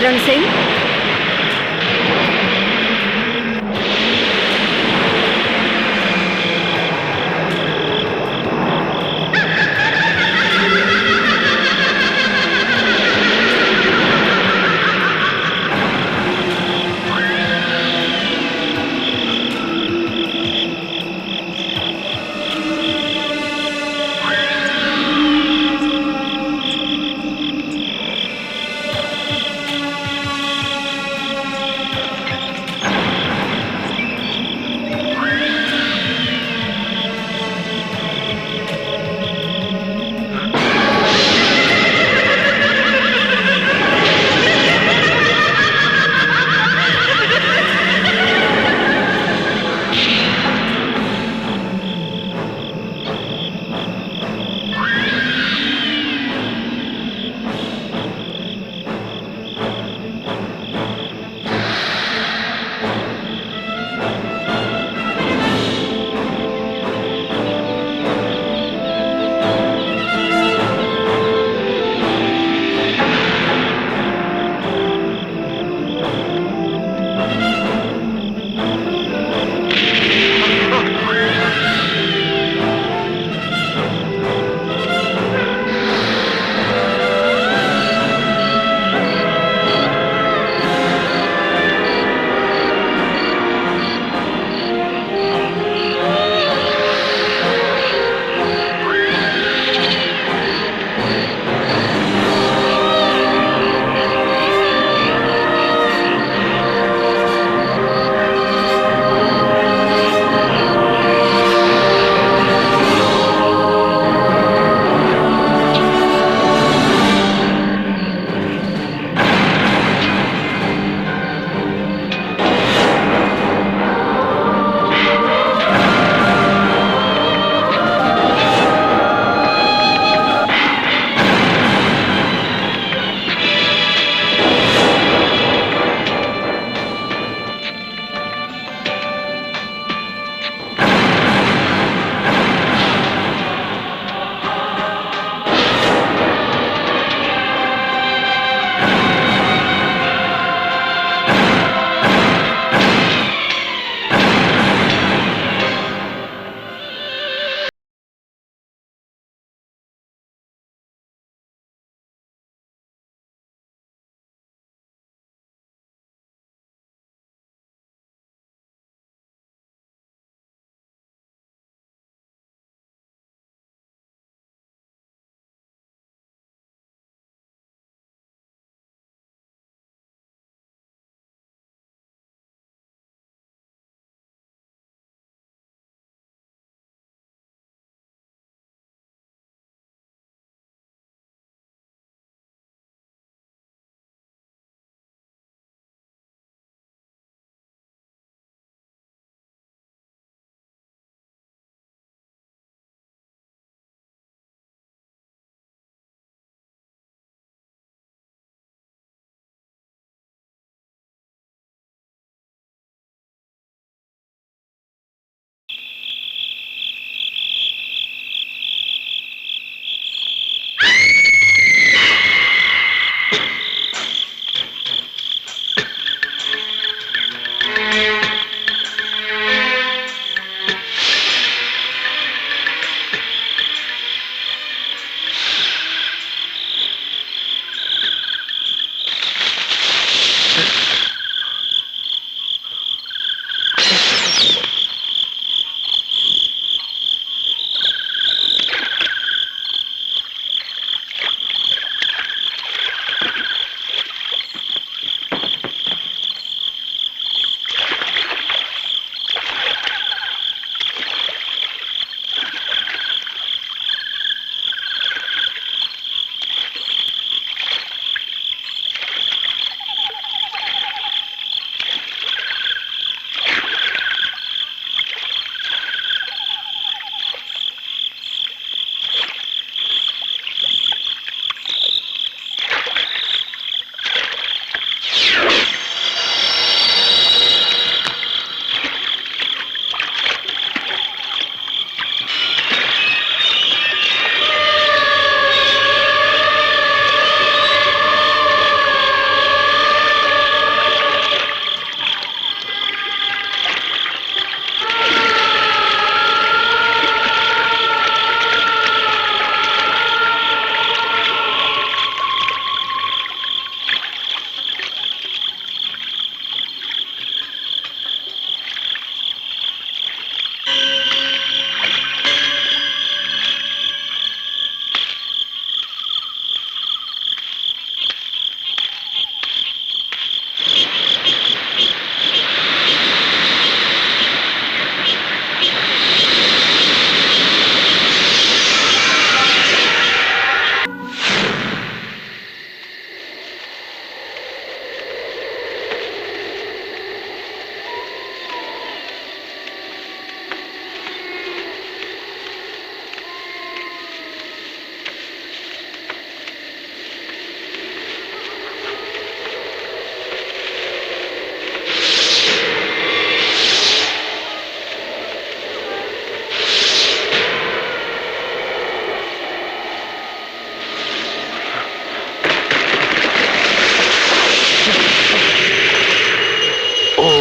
करण सिंह।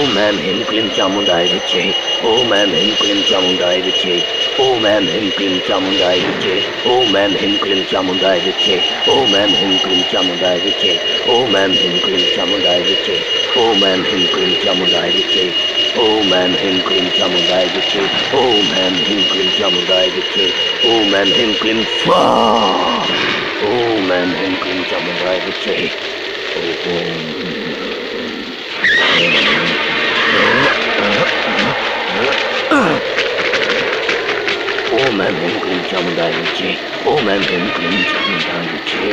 ओम ऐं ह्रीं क्लीं चामुंडाय विच्चे। ओम ऐं ह्रीं क्लीं चामुंडाय विच्चे। ओम ऐं ह्रीं क्लीं चामुंडाय विच्चे। ओम ऐं ह्रीं क्लीं चामुंडाय विच्चे। ओम ऐं ह्रीं क्लीं चामुंडाय विच्चे। ओम ऐं ह्रीं क्लीं चामुंडाय विच्चे। ओम ऐं ह्रीं क्लीं चामुंडाय विच्चे। ओम ऐं ह्रीं क्लीं चामुंडाय विच्चे। ओम ऐं ह्रीं क्लीं चामुंडाय विच्चे। ओम ऐं ह्रीं क्लीं स्वाहा। ओम ऐं ह्रीं क्लीं चामुंडाय विच्चे। ओम ऐं ह्रीं क्लीं चामुंडाय विच्चे। ओम ऐं ह्रीं क्लीं चामुंडाय विच्चे।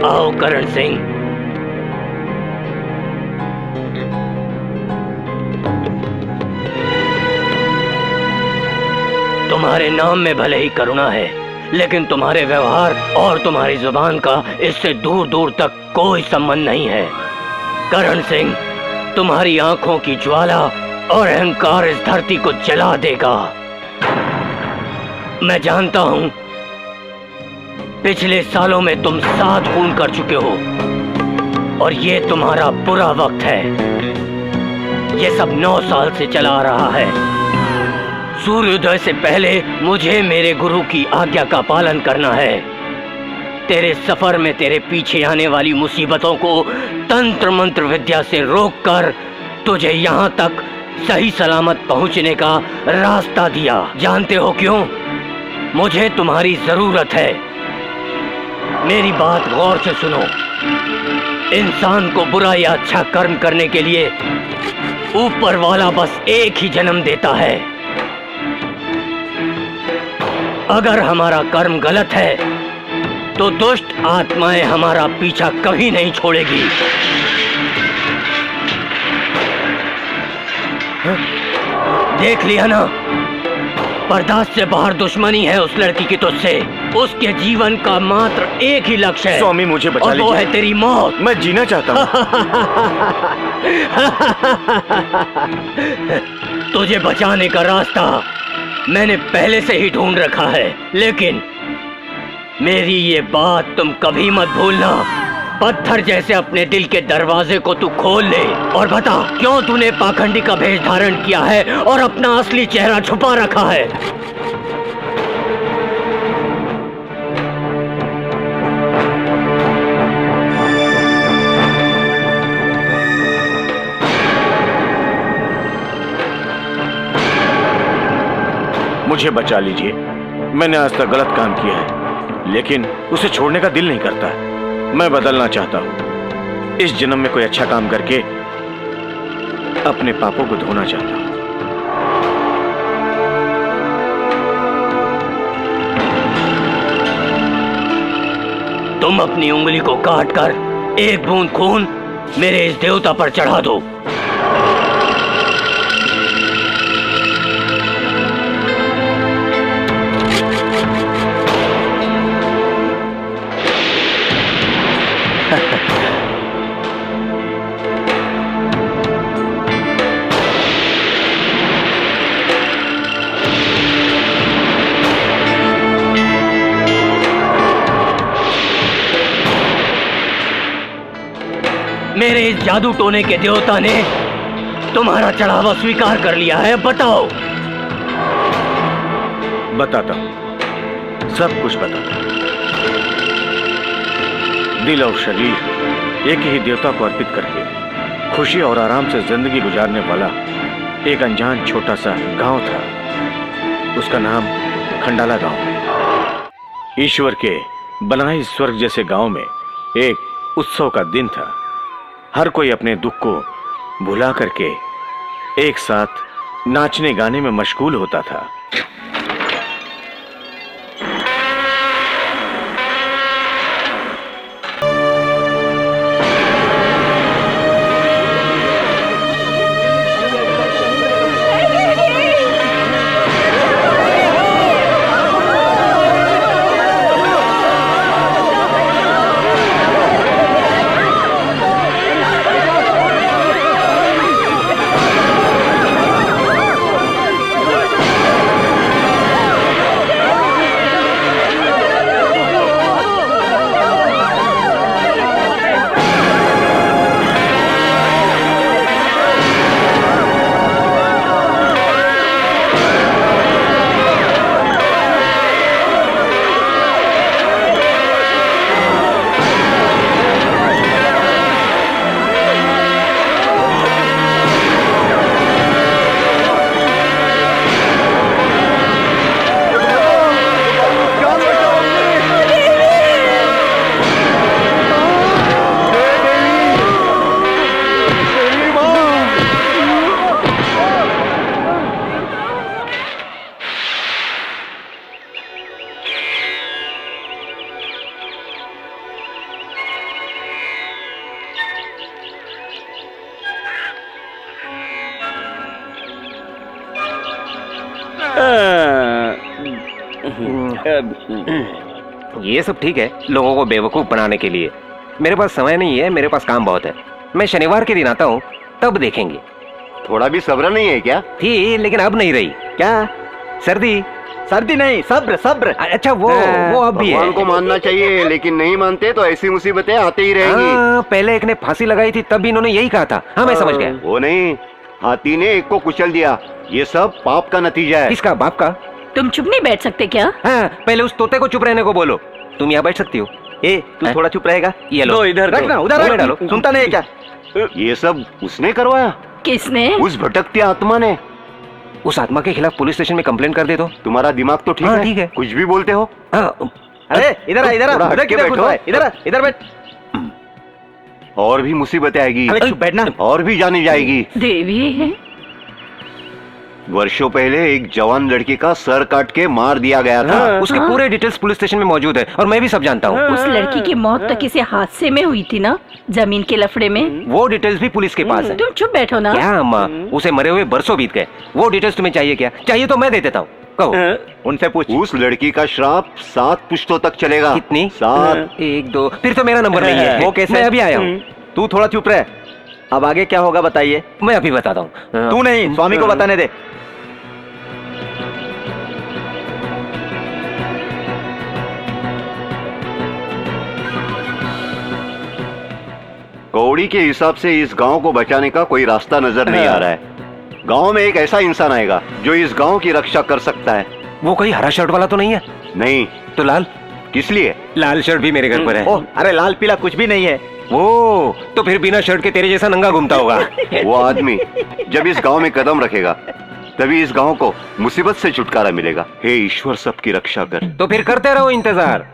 आओ करण सिंह। तुम्हारे नाम में भले ही करुणा है, लेकिन तुम्हारे व्यवहार और तुम्हारी जुबान का इससे दूर दूर तक कोई संबंध नहीं है। करण सिंह, तुम्हारी आंखों की ज्वाला और अहंकार इस धरती को जला देगा। मैं जानता हूं पिछले सालों में तुम 7 खून कर चुके हो और ये तुम्हारा बुरा वक्त है। ये सब 9 साल से चला आ रहा है। सूर्योदय से पहले मुझे मेरे गुरु की आज्ञा का पालन करना है। तेरे सफर में तेरे पीछे आने वाली मुसीबतों को तंत्र मंत्र विद्या से रोककर तुझे यहाँ तक सही सलामत पहुँचने का रास्ता दिया। जानते हो क्यों? मुझे तुम्हारी जरूरत है। मेरी बात गौर से सुनो। इंसान को बुरा या अच्छा कर्म करने के लिए ऊपर वाला बस एक ही जन्म देता है। अगर हमारा कर्म गलत है तो दुष्ट आत्माएं हमारा पीछा कभी नहीं छोड़ेगी। देख लिया ना, बर्दाश्त से बाहर दुश्मनी है उस लड़की की तुझसे। उसके जीवन का मात्र एक ही लक्ष्य है। स्वामी मुझे बचा लीजिए। वो है तेरी मौत। मैं जीना चाहता हूँ। तुझे बचाने का रास्ता मैंने पहले से ही ढूंढ रखा है, लेकिन मेरी ये बात तुम कभी मत भूलना। पत्थर जैसे अपने दिल के दरवाजे को तू खोल ले और बता क्यों तूने पाखंडी का भेष धारण किया है और अपना असली चेहरा छुपा रखा है। मुझे बचा लीजिए। मैंने आज तक गलत काम किया है, लेकिन उसे छोड़ने का दिल नहीं करता। मैं बदलना चाहता हूं। इस जन्म में कोई अच्छा काम करके अपने पापों को धोना चाहता हूं। तुम अपनी उंगली को काटकर एक बूंद खून मेरे इस देवता पर चढ़ा दो। मेरे इस जादू टोने के देवता ने तुम्हारा चढ़ावा स्वीकार कर लिया है, बताओ। बताता हूं, सब कुछ बताता हूं। दिल और शरीर एक ही देवता को अर्पित करके खुशी और आराम से जिंदगी गुजारने वाला एक अनजान छोटा सा गांव था। उसका नाम खंडाला गांव। ईश्वर के बनाए स्वर्ग जैसे गांव में एक उत्सव का दिन था। हर कोई अपने दुख को भुला करके एक साथ नाचने गाने में मशगूल होता था। ये सब ठीक है लोगों को बेवकूफ बनाने के लिए। मेरे पास समय नहीं है, मेरे पास काम बहुत है। मैं शनिवार के दिन आता हूँ, तब देखेंगे। थोड़ा भी सब्र नहीं है क्या? थी लेकिन अब नहीं रही। क्या? सर्दी? सर्दी नहीं, सब्र सब्र। अच्छा वो अब भी है। भगवान को मानना चाहिए, लेकिन नहीं मानते तो ऐसी मुसीबतें आती ही रहेंगी। पहले एक ने फांसी लगाई थी, तब भी इन्होंने यही कहा था। हाँ मैं समझ गया। वो नहीं, हाथी ने एक को कुचल दिया। ये सब पाप का नतीजा है। किसका? बाप का? तुम चुप नहीं बैठ सकते क्या? हाँ, पहले उस तोते को चुप रहने को बोलो। तुम यहाँ बैठ सकती हो। ए, तू थोड़ा चुप रहेगा? ये लो, इधर रखना, उधर मुंह में रख। डालो। सुनता नहीं है क्या? ये सब उसने करवाया? किसने? उस भटकती आत्मा ने। उस आत्मा के खिलाफ पुलिस स्टेशन में कंप्लेंट कर दे दो। तुम्हारा दिमाग तो ठीक हाँ, है, ठीक है। कुछ भी बोलते हो। हाँ, अरे इधर आ, इधर आ, थोड़ा उधर हट के किधर घुस बैठो। रहा है? इधर आ, इधर बैठ। और भी मुसीबतें आएगी, अरे चुप बैठना। और भी जानी जाएगी। देवी, वर्षों पहले एक जवान लड़की का सर काट के मार दिया गया था। उसके पूरे डिटेल्स पुलिस स्टेशन में मौजूद है और मैं भी सब जानता हूँ। उस लड़की की मौत तो किसी हादसे में हुई थी ना, जमीन के लफड़े में। वो डिटेल्स भी पुलिस के पास है। तुम चुप बैठो ना। क्या अम्मा, उसे मरे हुए बरसों बीत गए। वो डिटेल्स तुम्हें चाहिए क्या? चाहिए तो मैं दे देता हूँ, कहो। उनसे पूछ। उस लड़की का श्राप 7 पुश्तों तक चलेगा। कितनी? 7। 1 2। फिर तो मेरा नंबर नहीं है। वो कैसे? मैं अभी आया हूँ। तू थोड़ा चुप रह। अब आगे क्या होगा बताइए? मैं अभी बताता हूँ। तू नहीं, स्वामी को बताने दे। कौड़ी के हिसाब से इस गांव को बचाने का कोई रास्ता नजर नहीं आ रहा है। गांव में एक ऐसा इंसान आएगा जो इस गांव की रक्षा कर सकता है। वो कोई हरा शर्ट वाला तो नहीं है? नहीं तो लाल? किस लिए? लाल शर्ट भी मेरे घर पर है। ओह, अरे लाल पीला कुछ भी नहीं है। वो तो फिर बिना शर्ट के तेरे जैसा नंगा घूमता होगा। वो आदमी जब इस गांव में कदम रखेगा तभी इस गांव को मुसीबत से छुटकारा मिलेगा। हे ईश्वर, सबकी रक्षा कर। तो फिर करते रहो इंतजार,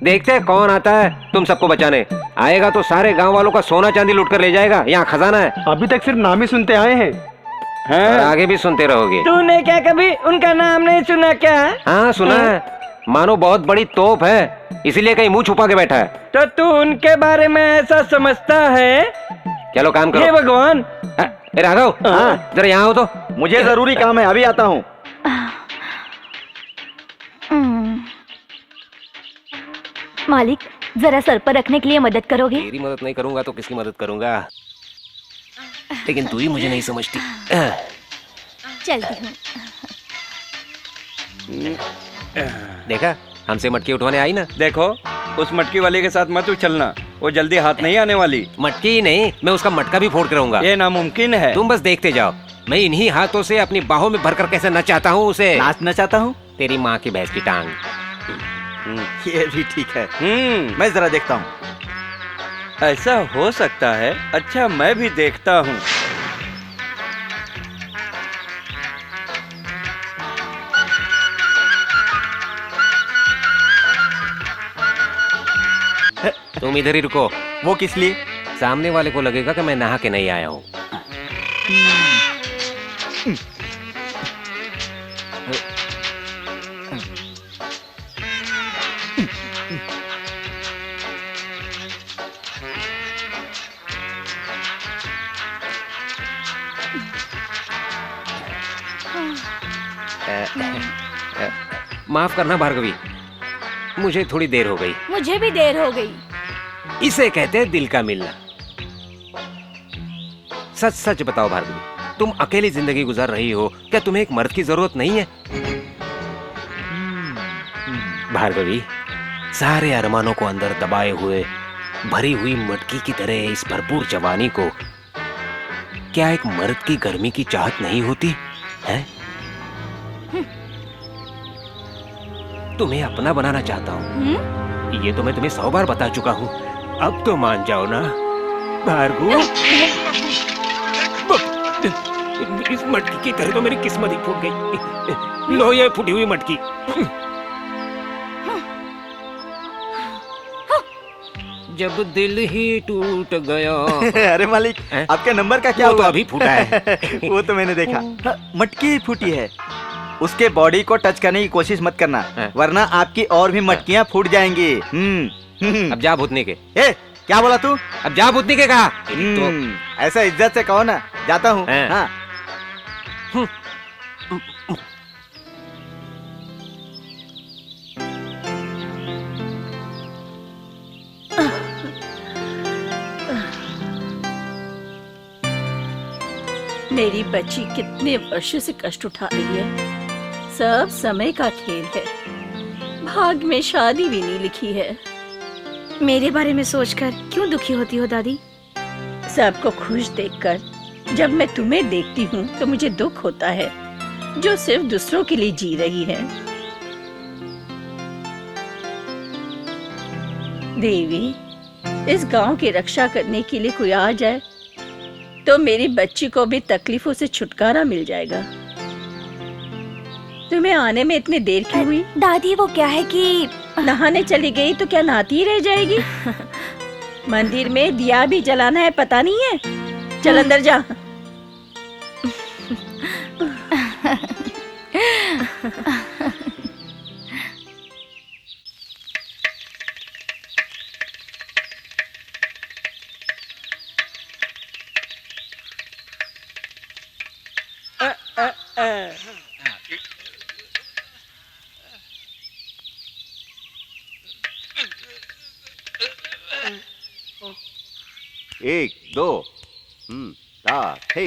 देखते हैं कौन आता है तुम सबको बचाने। आएगा तो सारे गांव वालों का सोना चांदी लूट कर ले जाएगा। यहाँ खजाना है। अभी तक सिर्फ नाम ही सुनते आए हैं। और आगे भी सुनते रहोगे। तूने क्या कभी उनका नाम नहीं सुना क्या? हाँ सुना है। मानो बहुत बड़ी तोप है, इसीलिए कहीं मुंह छुपा के बैठा है। तो तू उनके बारे में ऐसा समझता है? चलो काम हे करो। भगवान, ए राघव, हाँ। जरा यहाँ हो तो। मुझे जरूरी काम है, अभी आता हूँ। मालिक, जरा सर पर रखने के लिए मदद करोगे? तेरी मदद नहीं करूंगा तो किसकी मदद करूंगा? लेकिन तू ही मुझे नहीं समझती। चलती हूँ। देखा, हमसे मटकी उठवाने आई ना। देखो उस मटकी वाले के साथ मत उछलना, वो जल्दी हाथ नहीं आने वाली। मटकी ही नहीं, मैं उसका मटका भी फोड़ कर रहूंगा। ये नामुमकिन है। तुम बस देखते जाओ, मैं इन्हीं हाथों से अपनी बाहों में भरकर कैसे नचाता हूँ उसे। नाचना चाहता हूँ। तेरी माँ की भैंस की टांग। ये भी ठीक है, मैं जरा देखता हूँ। ऐसा हो सकता है। अच्छा, मैं भी देखता हूँ। तुम इधर ही रुको। वो किस लिए? सामने वाले को लगेगा कि मैं नहा के नहीं आया हूँ। माफ करना भार्गवी, मुझे थोड़ी देर हो गई। मुझे भी देर हो गई। इसे कहते हैं दिल का मिलना। सच सच बताओ भार्गवी, तुम अकेली जिंदगी गुजार रही हो, क्या तुम्हें एक मर्द की जरूरत नहीं है? भार्गवी, सारे अरमानों को अंदर दबाए हुए भरी हुई मटकी की तरह इस भरपूर जवानी को क्या एक मर्द की गर्मी की चाहत नहीं होती है? तुम्हें अपना बनाना चाहता हूँ। ये तो मैं तुम्हें 100 बार बता चुका हूँ। अब तो मान जाओ ना भार्गव। इस मटकी की तरह तो मेरी किस्मत ही फूट गई। लो ये फूटी हुई मटकी। जब दिल ही टूट गया। अरे मालिक, आपके नंबर का क्या वो तो हुआ? अभी फूटा है। वो तो मैंने देखा। मटकी फूटी है। उसके बॉडी को टच करने की कोशिश मत करना, वरना आपकी और भी मटकियां फूट जाएंगी। अब जा भूतने के। ए, क्या बोला तू? अब जा भूतने के कहा। तो ऐसा इज्जत से कहो ना। जाता हूँ। हाँ। मेरी बच्ची कितने वर्षों से कष्ट उठा रही है। सब समय का खेल है। भाग में शादी भी नहीं लिखी है। मेरे बारे में सोचकर क्यों दुखी होती हो दादी? सबको खुश देखकर जब मैं तुम्हें देखती हूँ तो मुझे दुख होता है, जो सिर्फ दूसरों के लिए जी रही है। देवी, इस गांव की रक्षा करने के लिए कोई आ जाए तो मेरी बच्ची को भी तकलीफों से छुटकारा मिल जाएगा। तुम्हें आने में इतनी देर क्यों हुई? दादी वो क्या है कि नहाने चली गई तो क्या नहाती ही रह जाएगी? मंदिर में दिया भी जलाना है, पता नहीं है? चल अंदर जा। एक दो ता थे।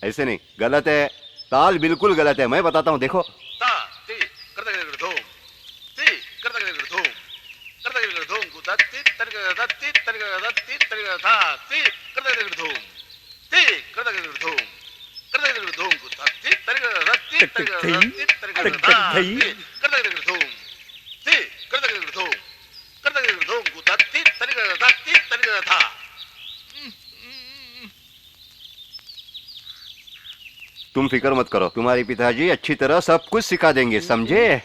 ऐसे नहीं, गलत है। ताल बिल्कुल गलत है, मैं बताता हूँ, देखो। ता ती करता करता धूम, ती करता करता धूम, करता करता धूम गुता ती तरका ती तरका ती तरका था ती करता करता धूम, ती करता करता धूम, करता करता धूम गुता ती तरका ती तरका ती तरका था ती करता करता धूम, ती करता करता धूम, करता करता धूम गुता ती तरका था। तुम फिक्र मत करो, तुम्हारे पिताजी अच्छी तरह सब कुछ सिखा देंगे, समझे?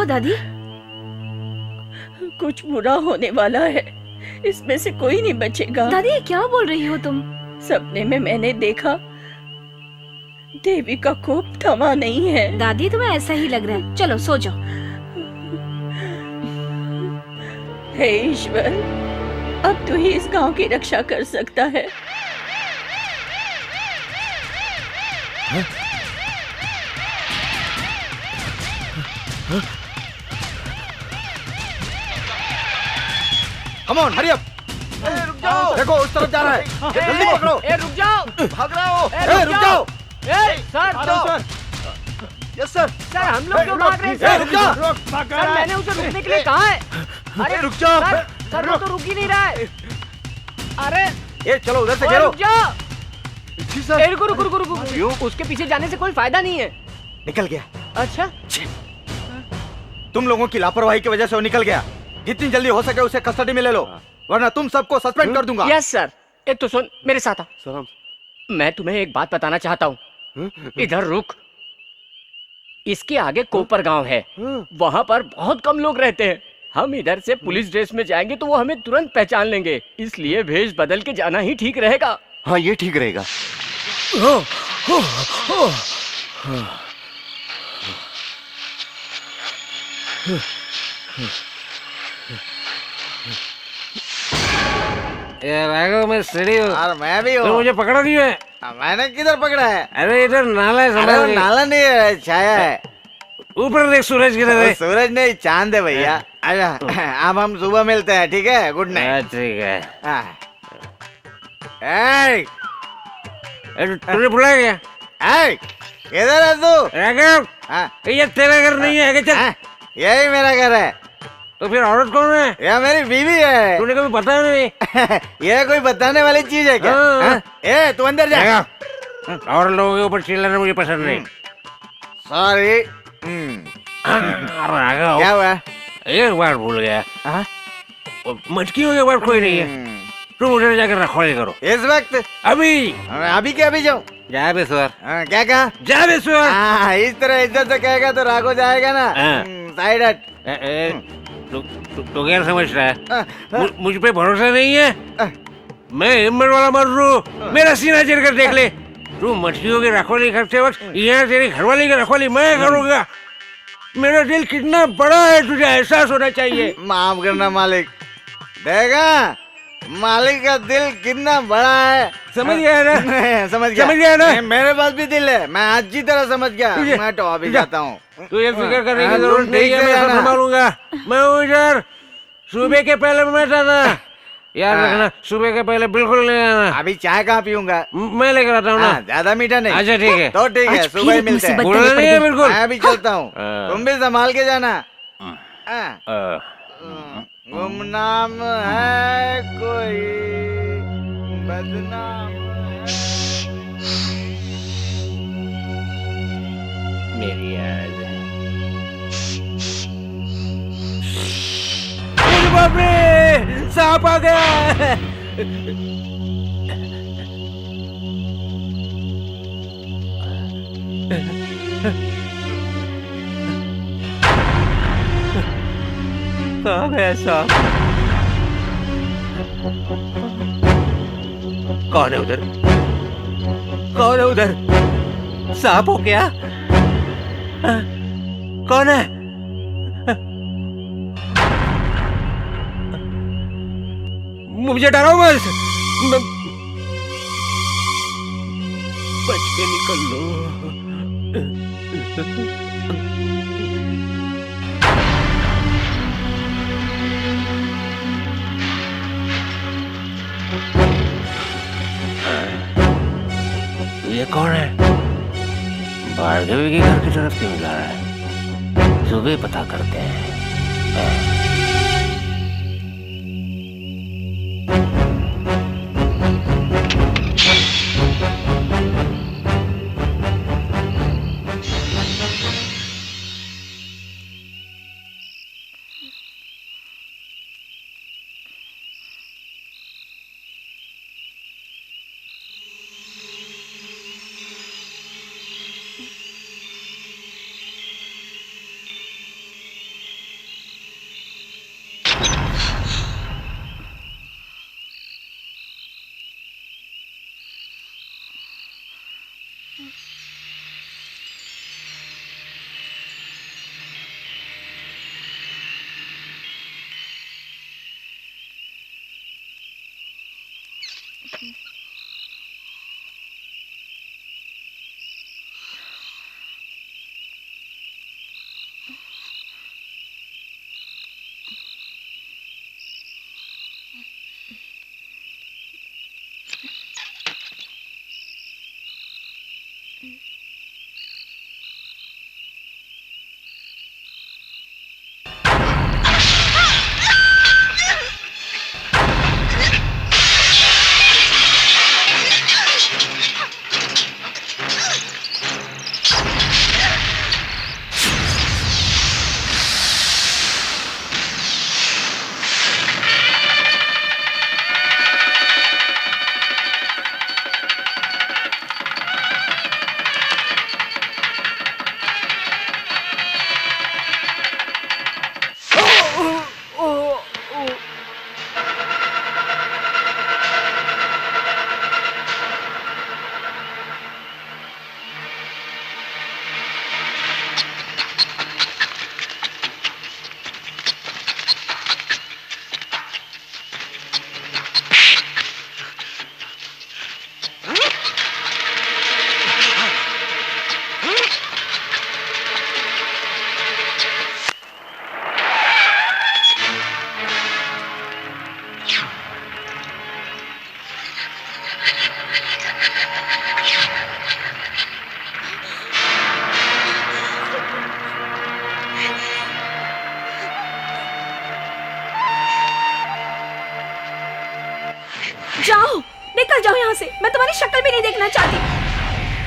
हुआ दादी? कुछ बुरा होने वाला है, इसमें से कोई नहीं बचेगा। दादी क्या बोल रही हो तुम? सपने में मैंने देखा देवी का कोप थमा नहीं है। दादी तुम्हें ऐसा ही लग रहा है, चलो सो जाओ। हे ईश्वर, अब तू ही इस गांव की रक्षा कर सकता है। Come on, hurry up. रुक जाओ, देखो उस तरफ जा रहा है, जल्दी पकड़ो। रुक जाओ, भाग रहा हो। रुक जाओ। Sir sir, yes sir. Sir हम लोग क्यों भाग रहे हैं सर? रुक जा। सर मैंने उसे रुकने के लिए कहा है। अरे रुक जाओ। सर वो तो रुक ही नहीं रहा है। अरे ये चलो उधर से ओए, घेरो। रुक जाओ। जी सर। ए, रुको रुको रुको रुको। क्यों? उसके पीछे जाने से कोई फायदा नहीं है। निकल गया। अच्छा तुम लोगों की लापरवाही की वजह से वो निकल गया। जितनी जल्दी हो सके उसे कस्टडी में ले लो, वरना तुम सबको सस्पेंड कर दूंगा। Yes sir. एक तो सुन मेरे साथ आ। सर हम मैं तुम्हें एक बात बताना चाहता हूँ। इधर रुक। इसके आगे कोपर गांव है, वहाँ पर बहुत कम लोग रहते हैं। हम इधर से पुलिस ड्रेस में जाएंगे तो वो हमें तुरंत पहचान लेंगे, इसलिए भेष बदल के जाना ही ठीक रहेगा। हाँ ये ठीक रहेगा। मैं स्टडी हूँ। और मैं भी तो हूँ। मुझे पकड़ा क्यों है? मैंने किधर पकड़ा है? अरे इधर नाला है, अरे समझ वो नहीं। नाला नहीं है, छाया है। ऊपर देख सूरज की वो तरह। सूरज नहीं, चांद है भैया। अच्छा अब हम सुबह मिलते हैं, ठीक है? Good night. ठीक है। ए, तूने बुलाया क्या? ए, किधर है तू? राघव, हाँ, ये तेरा घर नहीं है क्या? चल। हाँ, यही मेरा घर है। तो फिर औरत कौन है? यह मेरी बीवी है। तूने कभी बताया नहीं? यह कोई बताने वाली चीज है क्या? हाँ। हाँ? ए तू अंदर जा। राघव, और लोगों के ऊपर चिल्लाना मुझे पसंद नहीं। सॉरी। राघव, क्या हुआ? एक बार भूल गया। हाँ? मटकियों के बाद कोई नहीं है। तुम उधर जाकर रखवाली करो इस वक्त? अभी। अभी क्या अभी जाऊँ? जा बेसुर, क्या कहा? जा बेसुर। हाँ, इस तरह इज्जत से कहेगा तो राघव जाएगा ना। हाँ। साइड हट। तो क्या समझ रहा है? मुझ पे भरोसा नहीं है? मैं हिम्मत वाला मर्द हूँ, मेरा सीना चीर कर देख ले। तू मछलियों की रखवाली करते वक्त यहाँ तेरी घरवाली की रखवाली मैं करूँगा। मेरा दिल कितना बड़ा है तुझे एहसास होना चाहिए। माफ करना मालिक। देखा मालिक का दिल कितना बड़ा है। समझ गया ना? समझ गया। समझ गया ना? मेरे पास भी दिल है, मैं अच्छी तरह समझ गया। मैं तो अभी जाता हूँ। तू ये फिक्र करने की हाँ, जरूरत तुम नहीं ठीक है, से मैं सब जाना। संभालूंगा। मैं हूँ इधर। सुबह के पहले मत आना, याद हाँ। रखना। सुबह के पहले बिल्कुल नहीं आना। अभी चाय कहाँ पीऊंगा? मैं लेकर आता हूँ ना। ज्यादा मीठा नहीं। अच्छा ठीक है। तो ठीक है, आज सुबह फिर ही एक मिलते हैं। मुसीबत बुरा नहीं है बिल्कुल। मैं भी चलता हूँ, हाँ। तुम भी संभाल के जाना। हाँ। गुमनाम है कोई, बदनाम है। मेरी याद है। अरे बाप रे, सांप आ गया। कहाँ गया सांप? कौन है उधर? कौन है उधर? सांप हो क्या? कौन है? मुझे डराओ मत। बच के निकल लो। ये कौन है? भार्गवी के घर की तरफ क्यों जा रहा है? सुबह पता करते हैं। जाओ, निकल जाओ यहाँ से। मैं तुम्हारी शक्ल भी नहीं देखना चाहती।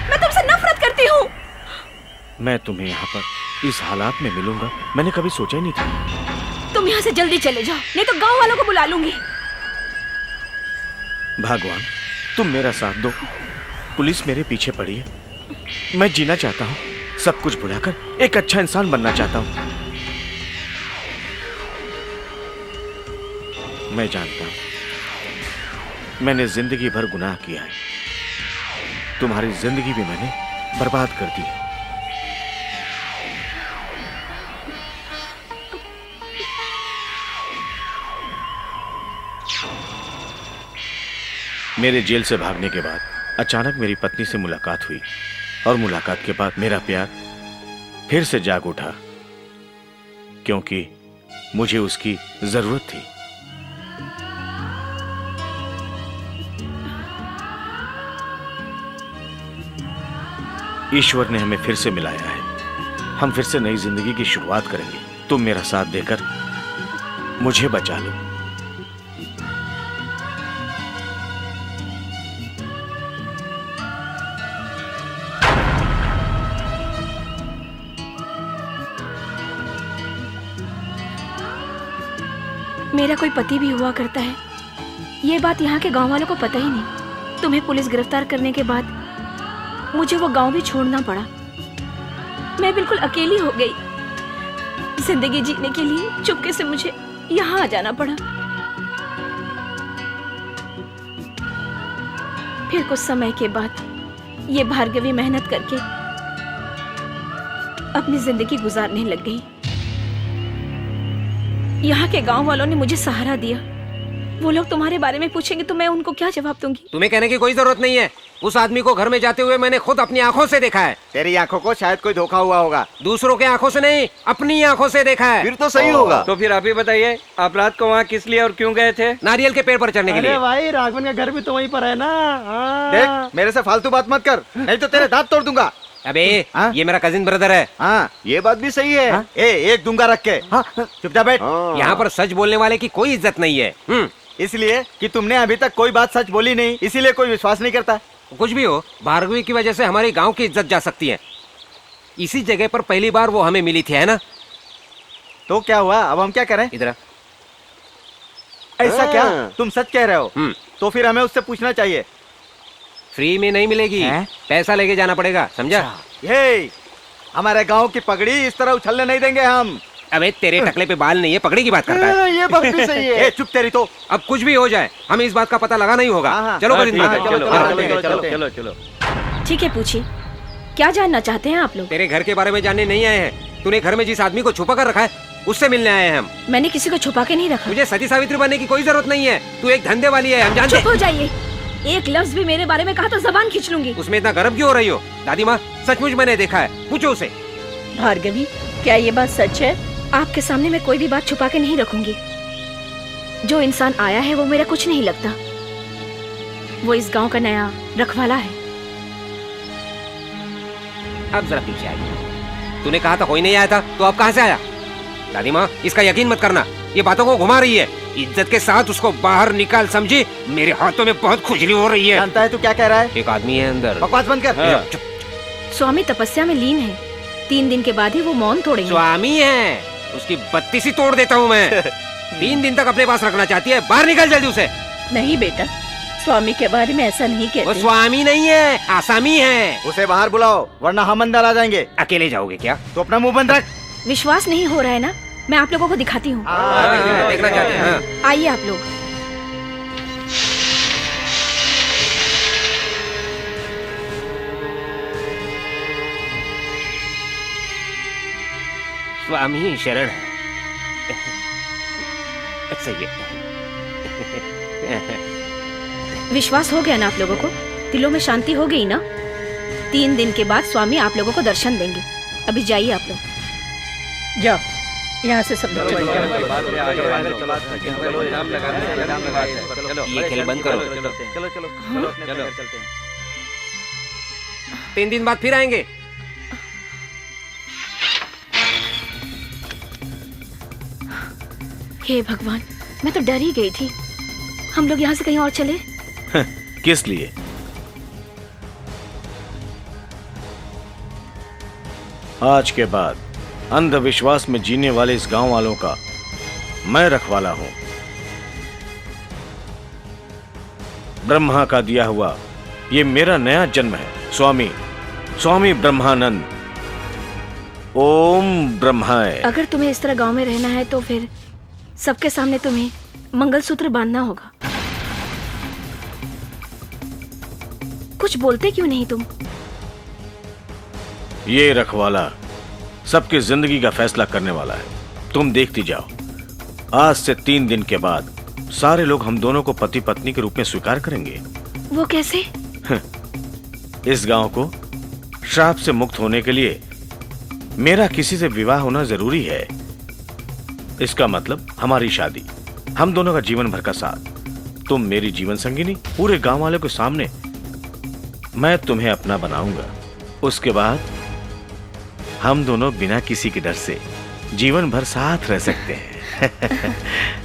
मैं तुमसे नफरत करती हूँ। मैं तुम्हें यहाँ पर इस हालात में मिलूंगा मैंने कभी सोचा ही नहीं था। तुम यहाँ से जल्दी चले जाओ, नहीं तो गांव वालों को बुला लूंगी। भगवान तुम मेरा साथ दो। पुलिस मेरे पीछे पड़ी है। मैं जीना चाहता हूँ, सब कुछ भुलाकर एक अच्छा इंसान बनना चाहता हूँ। मैं जानता हूँ मैंने जिंदगी भर गुनाह किया है। तुम्हारी जिंदगी भी मैंने बर्बाद कर दी है। मेरे जेल से भागने के बाद अचानक मेरी पत्नी से मुलाकात हुई और मुलाकात के बाद मेरा प्यार फिर से जाग उठा, क्योंकि मुझे उसकी जरूरत थी। ईश्वर ने हमें फिर से मिलाया है। हम फिर से नई जिंदगी की शुरुआत करेंगे। तुम मेरा साथ देकर मुझे बचा लो। मेरा कोई पति भी हुआ करता है, ये बात यहाँ के गांव वालों को पता ही नहीं। तुम्हें पुलिस गिरफ्तार करने के बाद मुझे वो गांव भी छोड़ना पड़ा। मैं बिल्कुल अकेली हो गई। जिंदगी जीने के लिए चुपके से मुझे यहाँ आ जाना पड़ा। फिर कुछ समय के बाद ये भार्गवी मेहनत करके अपनी जिंदगी गुजारने लग गई। यहाँ के गांव वालों ने मुझे सहारा दिया। वो लोग तुम्हारे बारे में पूछेंगे तो मैं उनको क्या जवाब दूंगी? तुम्हें कहने की कोई जरूरत नहीं है। उस आदमी को घर में जाते हुए मैंने खुद अपनी आंखों से देखा है। तेरी आंखों को शायद कोई धोखा हुआ होगा। दूसरों के आंखों से नहीं, अपनी आंखों से देखा है। फिर तो सही होगा। तो फिर आप ही बताइए, आप रात को वहाँ किस लिए और क्यों गए थे? नारियल के पेड़ पर चढ़ने के लिए। भाई राघवन का घर भी तो वहीं पर है ना। देख, मेरे से फालतू बात मत कर, नहीं तो तेरे दांत तोड़ दूंगा। अबे हाँ? ये मेरा कजिन ब्रदर है। हाँ, ये बात भी सही है। हाँ? एक दूंगा रख के। हाँ, चुपचाप बैठ। यहाँ पर सच बोलने वाले की कोई इज्जत नहीं है। इसलिए कि तुमने अभी तक कोई बात सच बोली नहीं, इसीलिए कोई विश्वास नहीं करता। कुछ भी हो, भार्गवी की वजह से हमारे गांव की इज्जत जा सकती है। इसी जगह पर पहली बार वो हमें मिली थी, है ना? तो क्या हुआ, अब हम क्या करें? इधर ऐसा क्या? तुम सच कह रहे हो? तो फिर हमें उससे पूछना चाहिए। फ्री में नहीं मिलेगी, पैसा लेके जाना पड़ेगा, समझा? ये हमारे गांव की पगड़ी इस तरह उछलने नहीं देंगे हम। अबे तेरे टकले पे बाल नहीं है, पगड़ी की बात करता है। ये बात भी सही है। चुप तेरी तो। अब कुछ भी हो जाए, हमें इस बात का पता लगाना ही होगा। चलो चलो। ठीक है, पूछिए, क्या जानना चाहते हैं आप लोग? तेरे घर के बारे में जानने नहीं आए हैं। तूने घर में जिस आदमी को छुपा कर रखा है, उससे मिलने आए हैं हम। मैंने किसी को छुपा के नहीं रखा। मुझे सती सावित्री बनने की कोई जरूरत नहीं है। तू एक धंधे वाली है, हम जानते हैं। चुप हो जाइए। एक लफ्ज भी मेरे बारे में कहा तो जबान खींच लूंगी। उसमें इतना गर्व क्यों हो रही हो? दादी माँ, सचमुच मैंने देखा है, पूछो उसे। भार्गवी, क्या ये बात सच है? आपके सामने मैं कोई भी बात छुपा के नहीं रखूंगी। जो इंसान आया है वो मेरा कुछ नहीं लगता। वो इस गांव का नया रखवाला है। अब जरा पीछे आइए। तूने कहा था कोई नहीं आया था, तो अब कहाँ से आया? दादी माँ, इसका यकीन मत करना, ये बातों को घुमा रही है। इज्जत के साथ उसको बाहर निकाल, समझी? मेरे हाथों में बहुत खुजली हो रही है। जानता है तू क्या कह रहा है? एक आदमी है अंदर। बकवास बंद कर। स्वामी तपस्या में लीन है। 3 दिन के बाद ही वो मौन तोड़ेंगे। स्वामी है, उसकी बत्तीसी तोड़ देता हूँ मैं। 3 दिन तक अपने पास रखना चाहती है, बाहर निकल जल्दी उसे। नहीं बेटा, स्वामी के बारे में ऐसा नहीं वो कहते। स्वामी नहीं है, आसामी है। उसे बाहर बुलाओ, वरना हम अंदर आ जाएंगे। अकेले जाओगे क्या? तो अपना मुंह बंद रख। विश्वास नहीं हो रहा है ना? मैं आप लोगों को दिखाती हूँ। देखना चाहते हैं। हाँ। आइए आप लोग। स्वामी शरण। सही है। विश्वास हो गया ना आप लोगों को? दिलों में शांति हो गई ना? 3 दिन के बाद स्वामी आप लोगों को दर्शन देंगे। अभी जाइए आप लोग, जाओ यहाँ से सब लोग। ये खेल बंद करो। चलो। 3 दिन बाद फिर आएंगे। हे भगवान, मैं तो डर ही गई थी। हम लोग यहाँ से कहीं और चले। किस लिए? आज के बाद अंधविश्वास में जीने वाले इस गांव वालों का मैं रखवाला हूं। ब्रह्मा का दिया हुआ ये मेरा नया जन्म है। स्वामी ब्रह्मानंद। ओम ब्रह्माय। अगर तुम्हें इस तरह गांव में रहना है तो फिर सबके सामने तुम्हें मंगलसूत्र बांधना होगा। कुछ बोलते क्यों नहीं तुम? ये रखवाला सबकी जिंदगी का फैसला करने वाला है। तुम देखती जाओ, आज से 3 दिन के बाद सारे लोग हम दोनों को पति पत्नी के रूप में स्वीकार करेंगे। वो कैसे? इस गांव को श्राप से मुक्त होने के लिए मेरा किसी से विवाह होना जरूरी है। इसका मतलब हमारी शादी, हम दोनों का जीवन भर का साथ। तुम मेरी जीवन संगिनी, पूरे गांव वालों के सामने मैं तुम्हें अपना बनाऊंगा। उसके बाद हम दोनों बिना किसी के डर से जीवन भर साथ रह सकते हैं।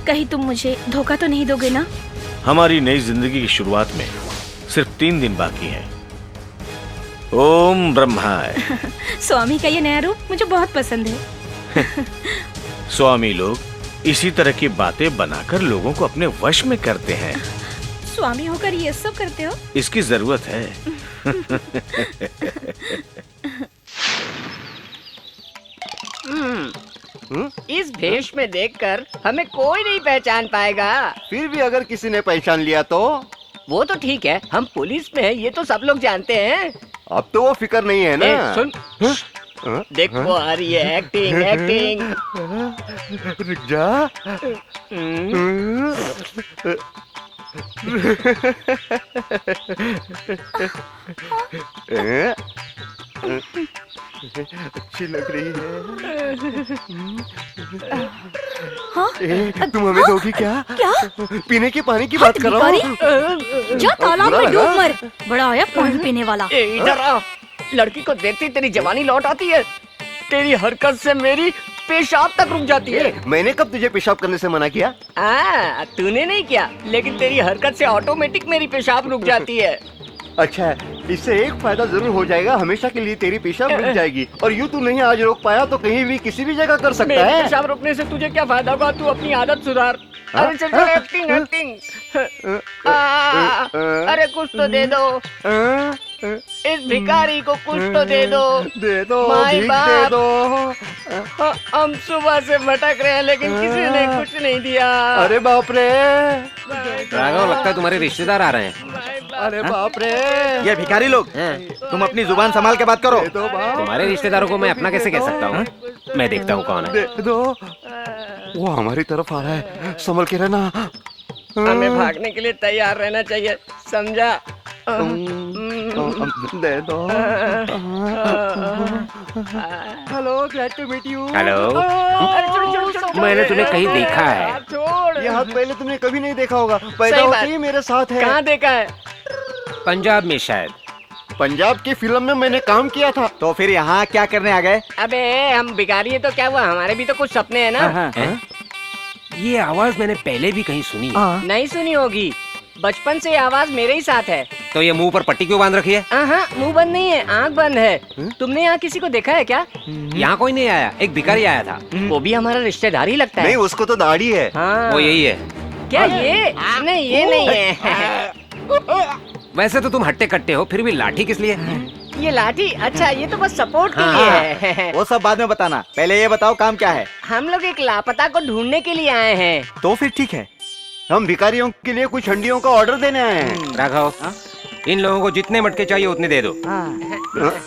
कहीं तुम मुझे धोखा तो नहीं दोगे ना? हमारी नई जिंदगी की शुरुआत में सिर्फ 3 दिन बाकी हैं। ओम ब्रह्माय। स्वामी का ये नया रूप मुझे बहुत पसंद है। स्वामी लोग इसी तरह की बातें बनाकर लोगों को अपने वश में करते हैं। स्वामी होकर ये सब करते हो? इसकी जरूरत है। इस भेष में देखकर हमें कोई नहीं पहचान पाएगा। फिर भी अगर किसी ने पहचान लिया तो? वो तो ठीक है, हम पुलिस में हैं, ये तो सब लोग जानते हैं। अब तो वो फिक्र नहीं है ना। ए, सुन। देख वो आ रही है, एक्टिंग। रुक जा। अच्छी लग रही है। हाँ? तुम हमें दोगी क्या? क्या? पीने के पानी की बात कर रहा हूँ। जा तालाब में डूब मर। बड़ा आया पानी पीने वाला। इधर आ। लड़की को देखती तेरी जवानी लौट आती है। तेरी हरकत से मेरी पेशाब तक रुक जाती है। मैंने कब तुझे पेशाब करने से मना किया? तूने नहीं किया, लेकिन तेरी हरकत से ऑटोमेटिक मेरी पेशाब रुक जाती है। अच्छा, इससे एक फायदा जरूर हो जाएगा, हमेशा के लिए तेरी पेशाब रुक जाएगी। और यूँ तू नहीं आज रोक पाया तो कहीं भी किसी भी जगह कर सकता है। पेशाब रुकने से तुझे क्या फायदा होगा? तू अपनी आदत सुधार। अरे चल चल, एक्टिंग। अरे कुछ तो दे दो, इस भिखारी को कुछ तो दे दो। दे दो, माई भीख बाप। दे दो। हम सुबह से भटक रहे हैं लेकिन किसी ने कुछ नहीं दिया। अरे बाप रे। राघव, लगता है तुम्हारे रिश्तेदार आ रहे हैं। अरे बाप रे। ये भिखारी लोग, तुम अपनी जुबान संभाल के बात करो। तुम्हारे रिश्तेदारों को मैं अपना कैसे कह सकता हूँ? मैं देखता हूँ कौन है। दे दो। वो हमारी तरफ आ रहा है, संभल के रहना। हमें भागने के लिए तैयार रहना चाहिए, समझा? दे दो। Hello, glad to meet you. Hello. मैंने तुम्हें कहीं देखा है। छोड़। ये हाथ पहले तुमने कभी नहीं देखा होगा, पैदा सही होते बात। ही मेरे साथ है। कहाँ देखा है? पंजाब में शायद। पंजाब की फिल्म में मैंने काम किया था। तो फिर यहाँ क्या करने आ गए? अबे हम भिखारी है तो क्या हुआ, हमारे भी तो कुछ सपने हैं ना। हैं? ये आवाज मैंने पहले भी कहीं सुनी है। नहीं सुनी होगी, बचपन से ये आवाज मेरे ही साथ है। तो ये मुंह पर पट्टी क्यों बांध रखी है? हाँ, मुंह बंद नहीं है, आँख बंद है। तुमने यहाँ किसी को देखा है क्या? यहाँ कोई नहीं आया, एक भिखारी आया था। वो भी हमारा रिश्तेदार ही लगता है। नहीं, उसको तो दाढ़ी है। हाँ। वो यही है। क्या ये? नहीं, ये नहीं है। वैसे तो तुम हट्टे कट्टे हो, फिर भी लाठी किस लिए? ये लाठी? अच्छा, ये तो बस सपोर्ट के लिए है। वो सब बाद में बताना, पहले ये बताओ काम क्या है? हम लोग एक लापता को ढूंढने के लिए आए हैं। तो फिर ठीक है, हम भिखारियों के लिए कुछ हंडियों का ऑर्डर देने आए हैं। राघव, इन लोगों को जितने मटके चाहिए उतने दे दो।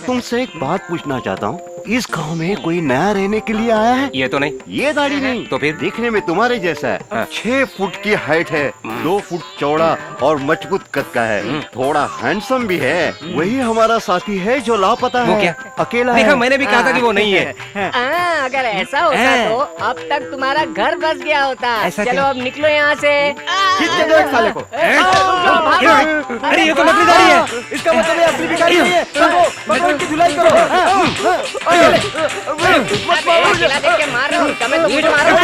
तुमसे एक बात पूछना चाहता हूँ, इस गांव में कोई नया रहने के लिए आया है? ये तो नहीं। ये दाढ़ी नहीं तो फिर? देखने में तुम्हारे जैसा है। 6 फुट की हाइट है, 2 फुट चौड़ा और मजबूत कद का है। थोड़ा हैंडसम भी है। वही हमारा साथी है जो लापता वो है। क्या? अकेला देखा, है। मैंने भी कहा था कि वो नहीं है। अगर ऐसा होता तो अब तक तुम्हारा घर बस गया होता। ऐसा चलो क्या? अब निकलो यहाँ से। खींच के दो एक साले को। अरे ये तो नकली दाढ़ी है। इसका मतलब है असली भिखारी नहीं है। पकड़ो, इनकी धुलाई करो। अकेला देख के मार रहा हूँ, कमें तो मुझे मारो।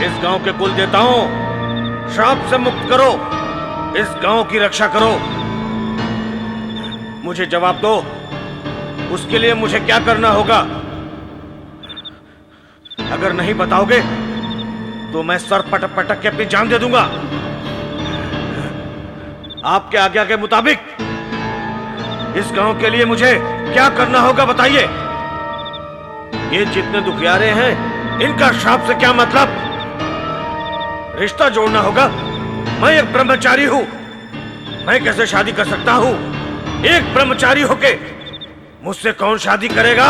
इस गांव के कुल देवताओं, श्राप से मुक्त करो, इस गांव की रक्षा करो। मुझे जवाब दो, उसके लिए मुझे क्या करना होगा? अगर नहीं बताओगे तो मैं सर पटक पटक के अपनी जान दे दूंगा। आपके आज्ञा के मुताबिक इस गांव के लिए मुझे क्या करना होगा बताइए। ये जितने दुखियारे हैं, इनका श्राप से क्या मतलब? रिश्ता जोड़ना होगा। मैं एक ब्रह्मचारी हूं, मैं कैसे शादी कर सकता हूं? एक ब्रह्मचारी होके मुझसे कौन शादी करेगा?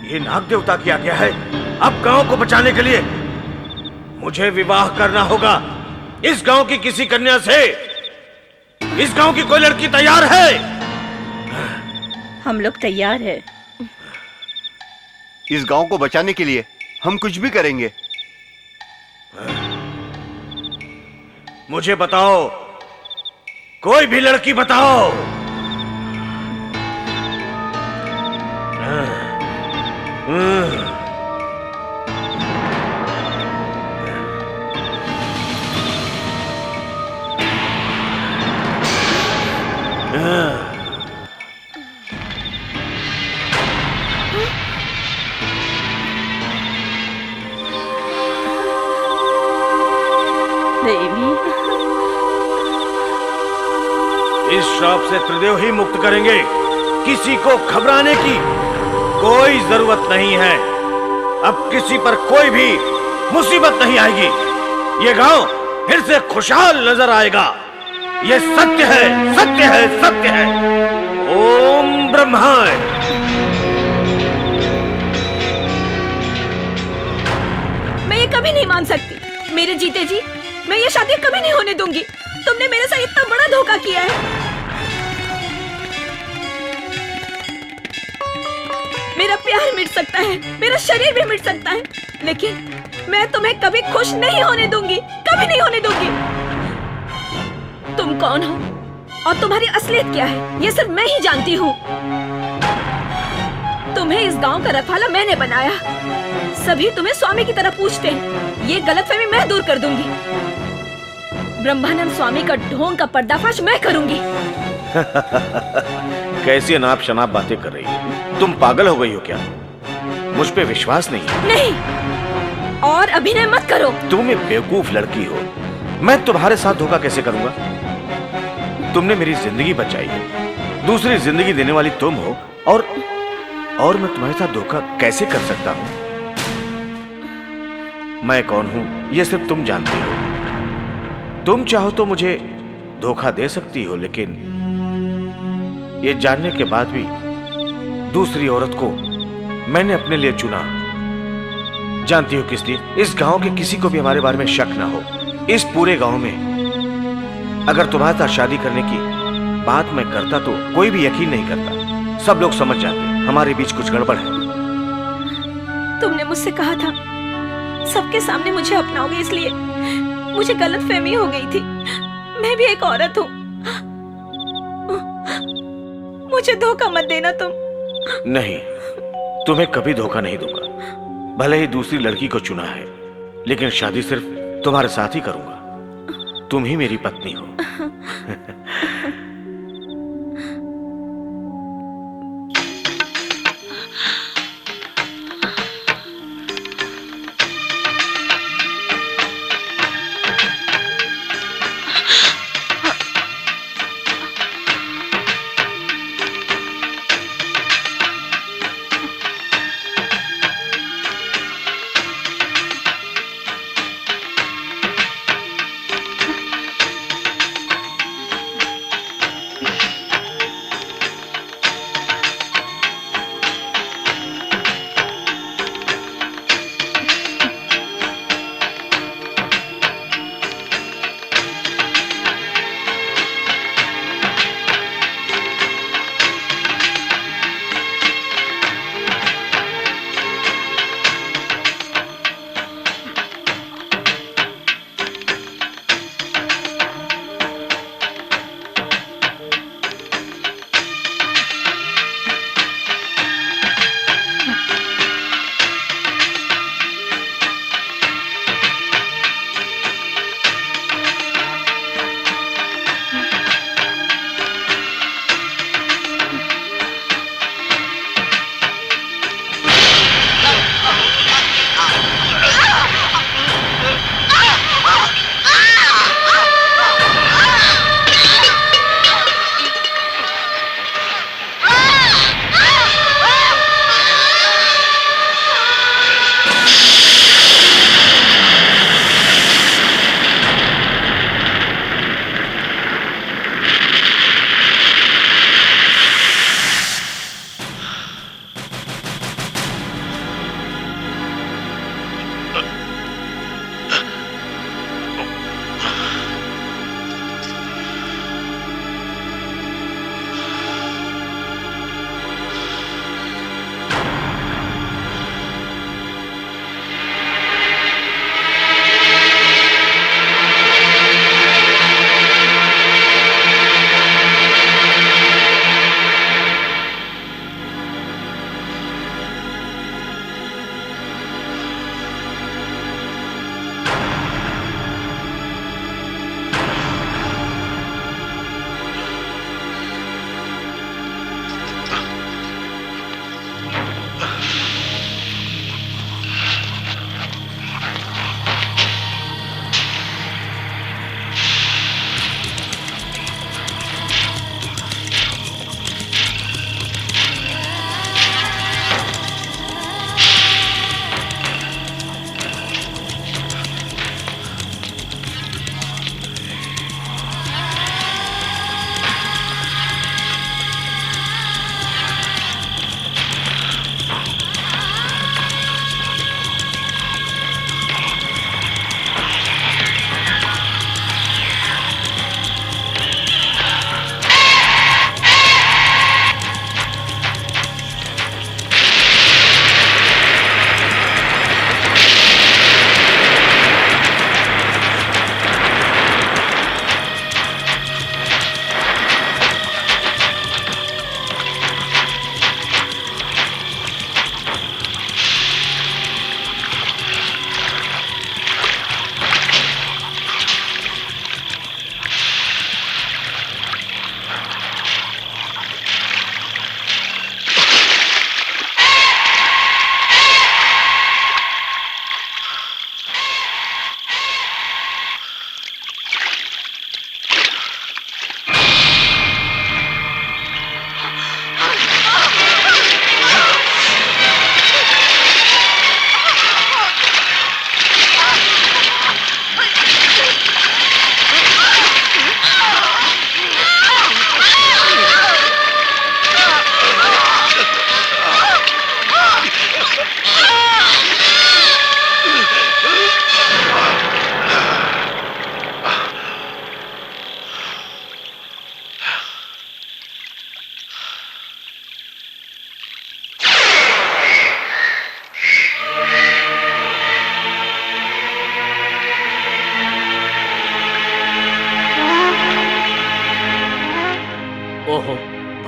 ये नाग देवता की आज्ञा है। अब गांव को बचाने के लिए मुझे विवाह करना होगा इस गांव की किसी कन्या से। इस गांव की कोई लड़की तैयार है? हम लोग तैयार है। इस गांव को बचाने के लिए हम कुछ भी करेंगे। मुझे बताओ, कोई भी लड़की बताओ। देवी, इस श्राप से त्रिदेव ही मुक्त करेंगे। किसी को घबराने की कोई जरूरत नहीं है। अब किसी पर कोई भी मुसीबत नहीं आएगी। ये गांव फिर से खुशहाल नजर आएगा। ये सत्य है, सत्य है, सत्य है। ओम ब्रह्माय। मैं ये कभी नहीं मान सकती। मेरे जीते जी मैं ये शादी कभी नहीं होने दूंगी। तुमने मेरे साथ इतना बड़ा धोखा किया है। मेरा प्यार मिट सकता है, मेरा शरीर भी मिट सकता है, लेकिन मैं तुम्हें कभी खुश नहीं होने दूंगी, कभी नहीं होने दूंगी। तुम कौन हो और तुम्हारी असलियत क्या है, ये सिर्फ मैं ही जानती हूँ। तुम्हें इस गांव का रखवाला मैंने बनाया। सभी तुम्हें स्वामी की तरह पूछते हैं। ये गलतफहमी मैं दूर कर दूंगी। ब्रह्मानंद स्वामी का ढोंग का पर्दाफाश मैं करूंगी। कैसी अनाप शनाप बातें कर रही हो? तुम पागल हो गई हो क्या? मुझ पे विश्वास नहीं है? नहीं, और अभिनय मत करो। तुम एक बेवकूफ लड़की हो। मैं तुम्हारे साथ धोखा कैसे करूंगा? तुमने मेरी जिंदगी बचाई है, दूसरी जिंदगी देने वाली तुम हो, और मैं तुम्हारे साथ धोखा कैसे कर सकता हूं? मैं कौन हूं ये सिर्फ तुम जानती हो। तुम चाहो तो मुझे धोखा दे सकती हो, लेकिन ये जानने के बाद भी दूसरी औरत को मैंने अपने लिए चुना। जानती हो किस लिए? इस गांव के किसी को भी हमारे बारे में शक ना हो। इस पूरे गांव में अगर तुम्हारे साथ शादी करने की बात मैं करता तो कोई भी यकीन नहीं करता। सब लोग समझ जाते हमारे बीच कुछ गड़बड़ है। तुमने मुझसे कहा था सबके सामने मुझे अपनाओगे, इसलिए मुझे गलतफहमी हो गई थी। मैं भी एक औरत हूँ। मुझे धोखा मत देना तुम। नहीं, तुम्हें कभी धोखा नहीं दूंगा। भले ही दूसरी लड़की को चुना है, लेकिन शादी सिर्फ तुम्हारे साथ ही करूंगा। तुम ही मेरी पत्नी हो।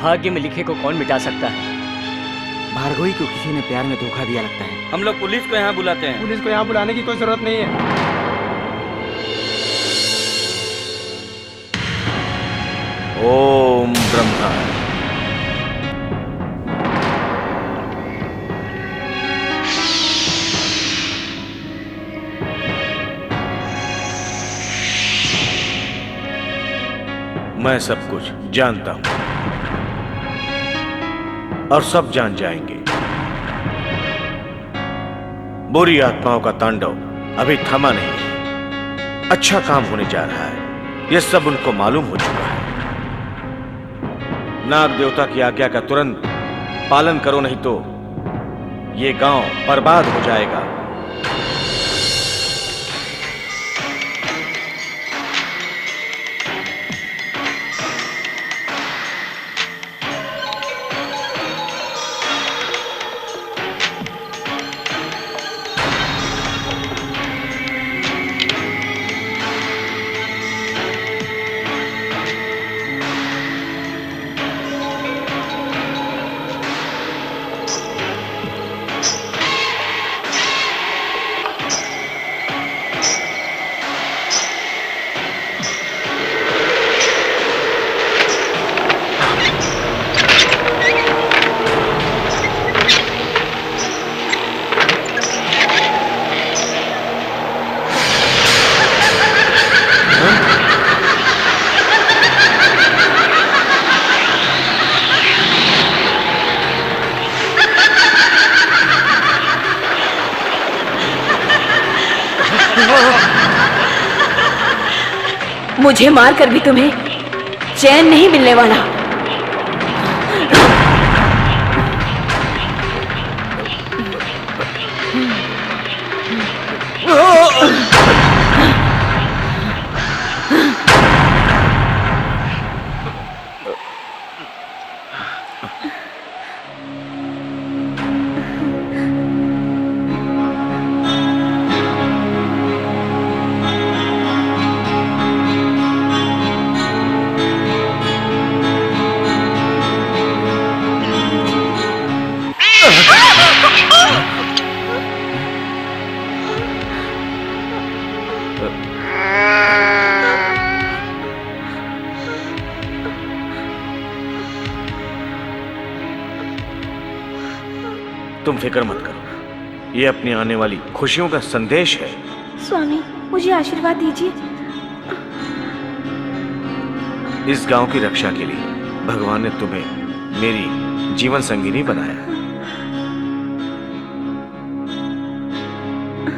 भाग्य में लिखे को कौन मिटा सकता है? भार्गवी को किसी ने प्यार में धोखा दिया लगता है। हम लोग पुलिस को यहाँ बुलाते हैं। पुलिस को यहाँ बुलाने की कोई जरूरत नहीं है। ओम ब्रह्मा। मैं सब कुछ जानता हूं और सब जान जाएंगे। बुरी आत्माओं का तांडव अभी थमा नहीं है। अच्छा काम होने जा रहा है, यह सब उनको मालूम हो चुका है। नाग देवता की आज्ञा का तुरंत पालन करो, नहीं तो ये गांव बर्बाद हो जाएगा। मुझे मारकर भी तुम्हें चैन नहीं मिलने वाला। तुम फिक्र मत करो, ये अपनी आने वाली खुशियों का संदेश है। स्वामी, मुझे आशीर्वाद दीजिए। इस गांव की रक्षा के लिए भगवान ने तुम्हें मेरी जीवन संगिनी बनाया।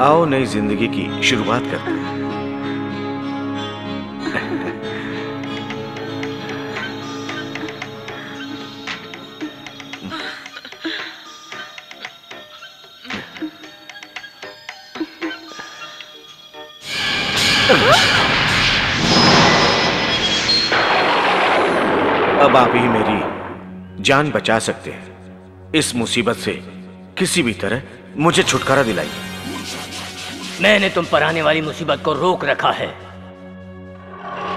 आओ नई जिंदगी की शुरुआत करते हैं। अब आप ही मेरी जान बचा सकते हैं। इस मुसीबत से किसी भी तरह मुझे छुटकारा दिलाइए। मैंने तुम पर आने वाली मुसीबत को रोक रखा है।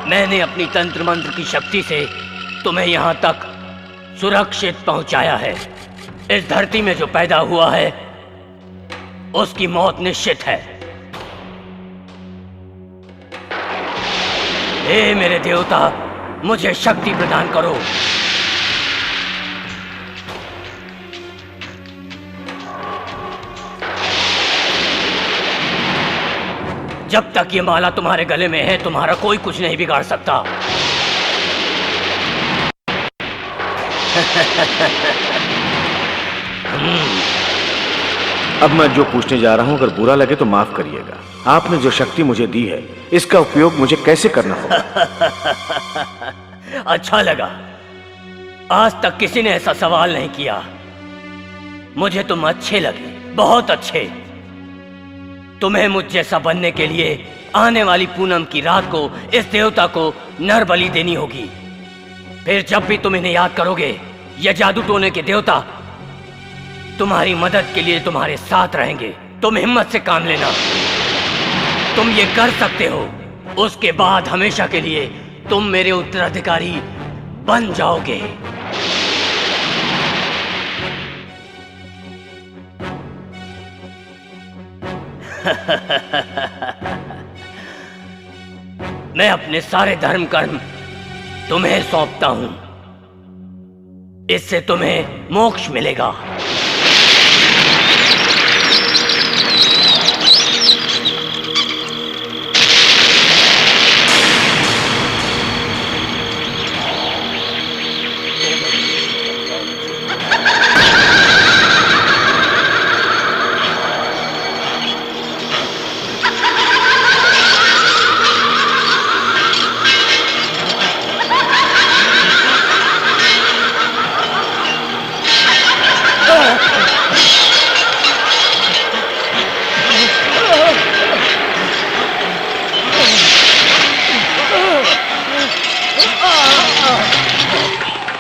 मैंने अपनी तंत्र मंत्र की शक्ति से तुम्हें यहां तक सुरक्षित पहुंचाया है। इस धरती में जो पैदा हुआ है उसकी मौत निश्चित है। हे मेरे देवता, मुझे शक्ति प्रदान करो। जब तक ये माला तुम्हारे गले में है, तुम्हारा कोई कुछ नहीं बिगाड़ सकता। अब मैं जो पूछने जा रहा हूं, अगर बुरा लगे तो माफ करिएगा। आपने जो शक्ति मुझे दी है, इसका उपयोग मुझे कैसे करना होगा? अच्छा लगा। आज तक किसी ने ऐसा सवाल नहीं किया। मुझे तुम अच्छे लगे, बहुत अच्छे। तुम्हें मुझ जैसा बनने के लिए आने वाली पूनम की रात को इस देवता को नर बलि देनी होगी। फिर जब भी तुम इन्हें याद करोगे, ये जादू टोने के देवता तुम्हारी मदद के लिए तुम्हारे साथ रहेंगे। तुम हिम्मत से काम लेना, तुम ये कर सकते हो। उसके बाद हमेशा के लिए तुम मेरे उत्तराधिकारी बन जाओगे। मैं अपने सारे धर्म कर्म तुम्हें सौंपता हूं। इससे तुम्हें मोक्ष मिलेगा।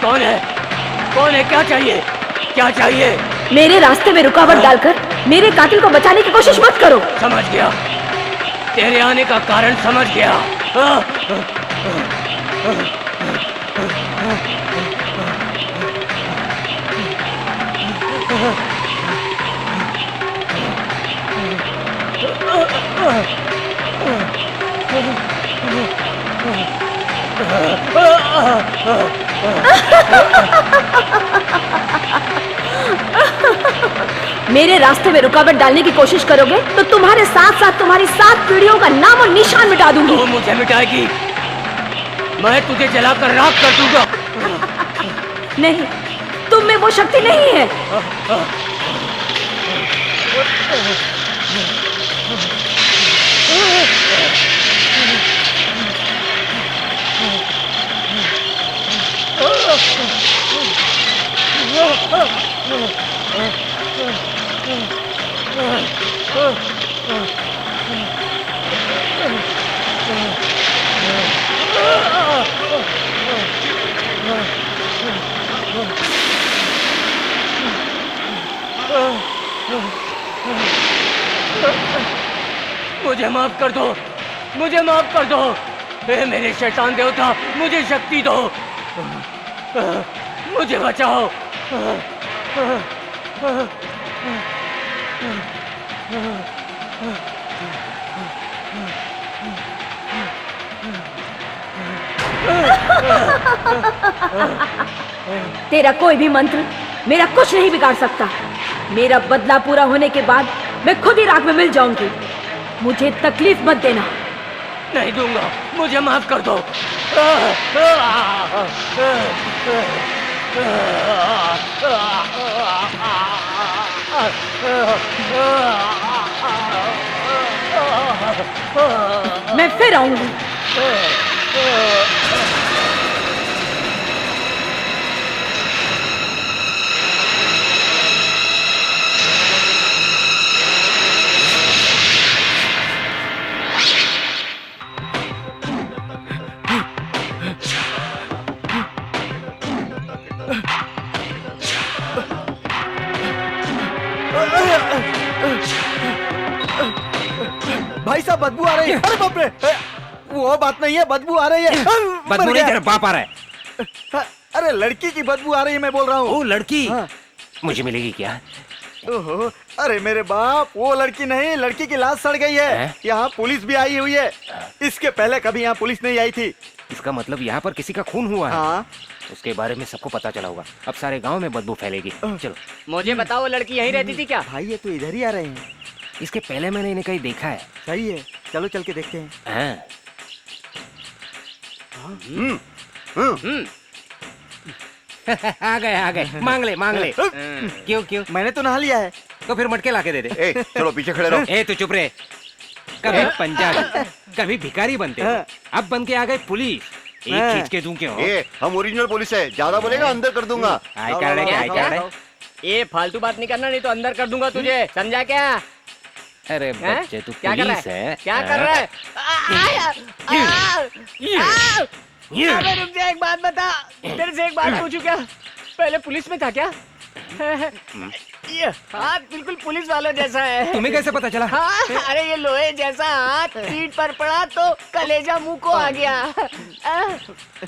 कौन है? कौन है? क्या चाहिए? क्या चाहिए? मेरे रास्ते में रुकावट डालकर मेरे कातिल को बचाने की कोशिश मत करो। समझ गया, तेरे आने का कारण समझ गया। मेरे रास्ते में रुकावट डालने की कोशिश करोगे तो तुम्हारे साथ साथ तुम्हारी 7 पीढ़ियों का नाम और निशान मिटा दूंगी। तू मुझे मिटाएगी? मैं तुझे जलाकर राख कर दूंगा। नहीं, तुम में वो शक्ति नहीं है। मुझे माफ कर दो, मुझे माफ कर दो। हे मेरे शैतान देवता, मुझे शक्ति दो, मुझे बचाओ। तेरा कोई भी मंत्र मेरा कुछ नहीं बिगाड़ सकता। मेरा बदला पूरा होने के बाद मैं खुद ही राख में मिल जाऊंगी। मुझे तकलीफ मत देना। नहीं दूंगा, मुझे माफ कर दो। मैं फिर आऊंगी। भाई साहब बदबू आ रही है। अरे बाप रे, वो बात नहीं है, बदबू आ रही है। बदबू नहीं, तेरा बाप आ रहा है। अरे लड़की की बदबू आ रही है, मैं बोल रहा हूँ। वो लड़की हाँ। मुझे मिलेगी क्या? ओहो, अरे मेरे बाप, वो लड़की नहीं, लड़की की लाश सड़ गई है। यहाँ पुलिस भी आई हुई है। इसके पहले कभी यहाँ पुलिस नहीं आई थी। इसका मतलब यहाँ पर किसी का खून हुआ है। हाँ। उसके बारे में सबको पता चला होगा। अब सारे गांव में बदबू फैलेगी। चलो। मुझे बताओ, लड़की यहीं रहती थी क्या? भाई ये तो इधर ही आ रहे हैं। इसके पहले मैंने इन्हें कहीं देखा है। सही है, चलो चल के देखते हैं। हाँ। आ गए, मांग ले। क्यों? मैंने तो नहा लिया है। तो फिर मटके लाके दे दे। ए, चलो पीछे खड़े रहो। ए तू चुप रहे। कभी पंजाबी, कभी भिखारी बनते हो, अब बन के आ गए पुलिस। एक खींच के दूं क्यों? ए, हम ओरिजिनल पुलिस है, ज्यादा बोलेगा अंदर कर दूंगा। आई कार्ड है। ये फालतू बात नहीं करना, नहीं तो अंदर कर दूंगा तुझे, समझा क्या? अरे बच्चे, तू क्या कर रहा पुलिस है? क्या कर रहा है? अबे रुक जा, एक बात बता। तेरे से एक बात पूछूं क्या? पहले पुलिस में था क्या? ये हाथ बिल्कुल पुलिस वालों जैसा है। तुम्हें कैसे पता चला? हाँ, अरे ये लोहे जैसा हाथ पीठ पर पड़ा तो कलेजा मुंह को आ गया।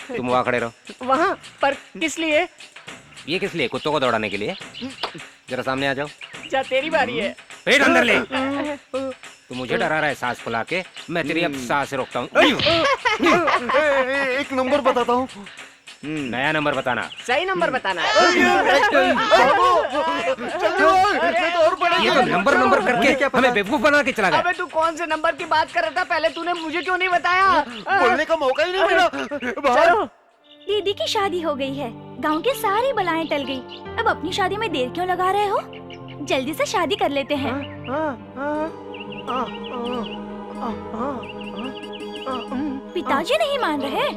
तुम वहाँ खड़े रहो। वहाँ पर किस लिए? ये किस लिए? कुत्तों को दौड़ाने के लिए। जरा सामने आ जाओ। जा, तेरी बारी है। पेट अंदर ले। तू मुझे डरा रहा है सांस फुला के। मैं तेरी अब सांस रोकता हूँ। एक नंबर बताता हूँ। नया नंबर बताना। सही नंबर बताना। ये तो नंबर करके हमें बेवकूफ बना के चला गया। अबे तू कौन से नंबर की बात कर रहा था? पहले तूने मुझे क्यों नहीं बताया? बोलने का मौका ही नहीं मिला। चलो। दीदी की शादी हो गई है, गांव की सारी बलाएं टल गई। अब अपनी शादी में देर क्यों लगा रहे हो? जल्दी से शादी कर लेते हैं। पिताजी नहीं मान रहे।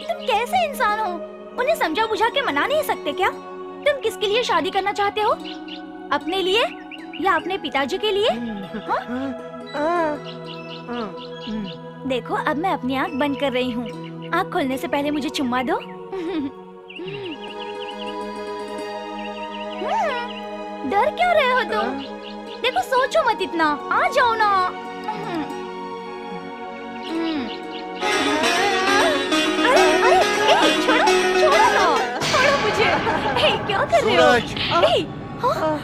तुम कैसे इंसान हो? उन्हें समझा बुझा के मना नहीं सकते क्या? तुम किसके लिए शादी करना चाहते हो? अपने लिए या अपने पिताजी के लिए? देखो, अब मैं अपनी आँख बंद कर रही हूँ। आँख खोलने से पहले मुझे चुम्मा दो। डर क्यों रहे हो तुम? देखो, सोचो मत इतना, आ जाओ ना। अरे अरे, छोड़ो छोड़ो ना, छोड़ो मुझे। क्या कर रहे हो? हाँ?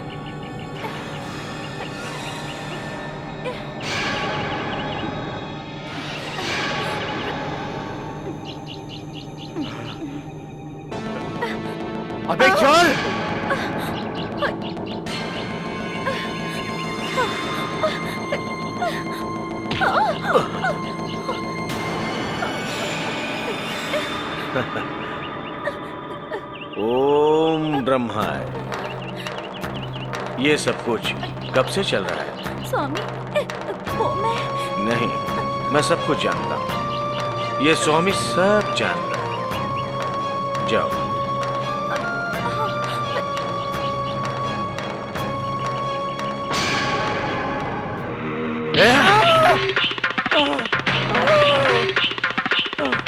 अबे चल। ओम ब्रह्माय। ये सब कुछ कब से चल रहा है? स्वामी, वो नहीं, मैं सब कुछ जानता हूँ। ये स्वामी सब जानता है। जाओ।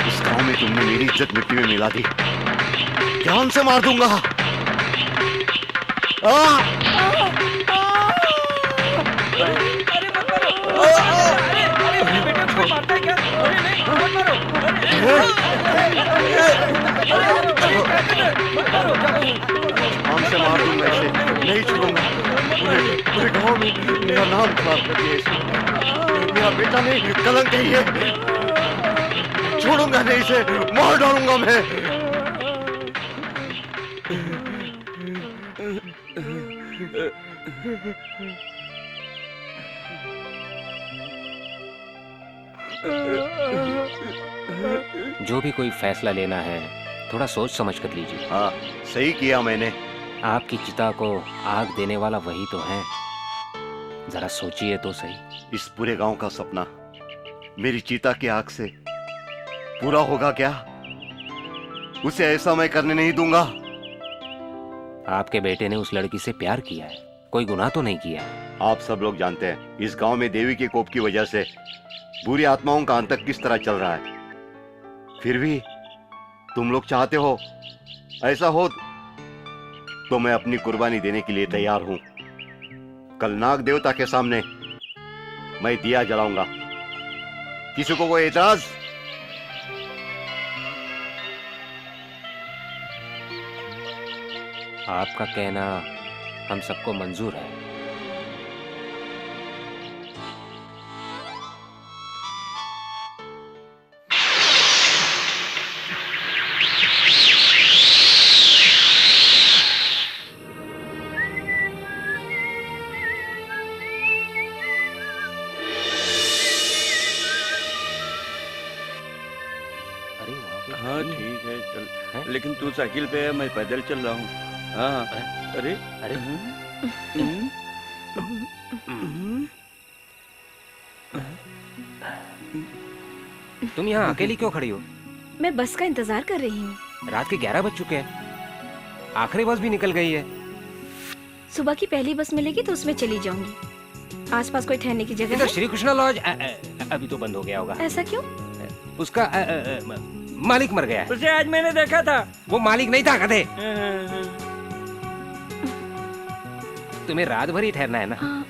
इस गांव में तुमने मेरी इज्जत मिट्टी में मिला दी। जान से मार दूंगा। जान से मार दूंगा इसे, नहीं छोड़ूंगा। पूरे गांव में मेरा नाम खराब कर दिया इसने। मेरा बेटा नहीं, कलंक है ये। छोड़ूंगा नहीं इसे, मार डालूंगा मैं। जो भी कोई फैसला लेना है थोड़ा सोच समझ कर लीजिए। हाँ, सही किया मैंने। आपकी चिता को आग देने वाला वही तो है। जरा सोचिए तो सही। इस पूरे गांव का सपना मेरी चीता की आग से पूरा होगा क्या? उसे ऐसा मैं करने नहीं दूंगा। आपके बेटे ने उस लड़की से प्यार किया है, कोई गुनाह तो नहीं किया। आप सब लोग जानते हैं इस गांव में देवी के कोप की वजह से बुरी आत्माओं का अंत किस तरह चल रहा है। फिर भी तुम लोग चाहते हो ऐसा हो तो मैं अपनी कुर्बानी देने के लिए तैयार हूं। कल नाग देवता के सामने मैं दिया जलाऊंगा। किसी को कोई एतराज? आपका कहना हम सबको मंजूर है। हाँ ठीक है, चल। लेकिन तू साइकिल पे है, मैं पैदल चल रहा हूँ। हाँ। अरे अरे तुम यहाँ अकेली क्यों खड़ी हो? मैं बस का इंतजार कर रही हूँ। रात के 11 बज चुके हैं, आखिरी बस भी निकल गई है। सुबह की पहली बस मिलेगी तो उसमें चली जाऊंगी। आसपास कोई ठहरने की जगह इधर है? श्री कृष्णा लॉज अभी तो बंद हो गया होगा। ऐसा क्यों? उसका मालिक मर गया है। उसे आज मैंने देखा था। वो मालिक नहीं था, गधे। तुम्हें रात भर ही ठहरना है ना? हाँ।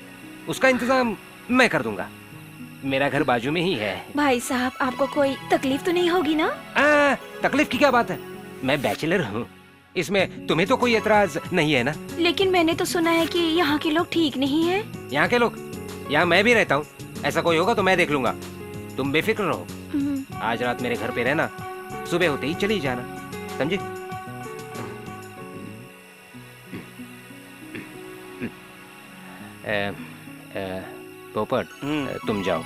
उसका इंतजाम मैं कर दूंगा। मेरा घर बाजू में ही है। भाई साहब, आपको कोई तकलीफ तो नहीं होगी ना? तकलीफ की क्या बात है, मैं बैचलर हूँ। इसमें तुम्हें तो कोई एतराज नहीं है ना? लेकिन मैंने तो सुना है कि यहाँ के लोग ठीक नहीं हैं। यहाँ के लोग? यहाँ मैं भी रहता हूँ। ऐसा कोई होगा तो मैं देख लूंगा, तुम बेफिक्र रहो। आज रात मेरे घर पे रहना, सुबह होते ही चली जाना, समझे? पोपट, तुम जाओ,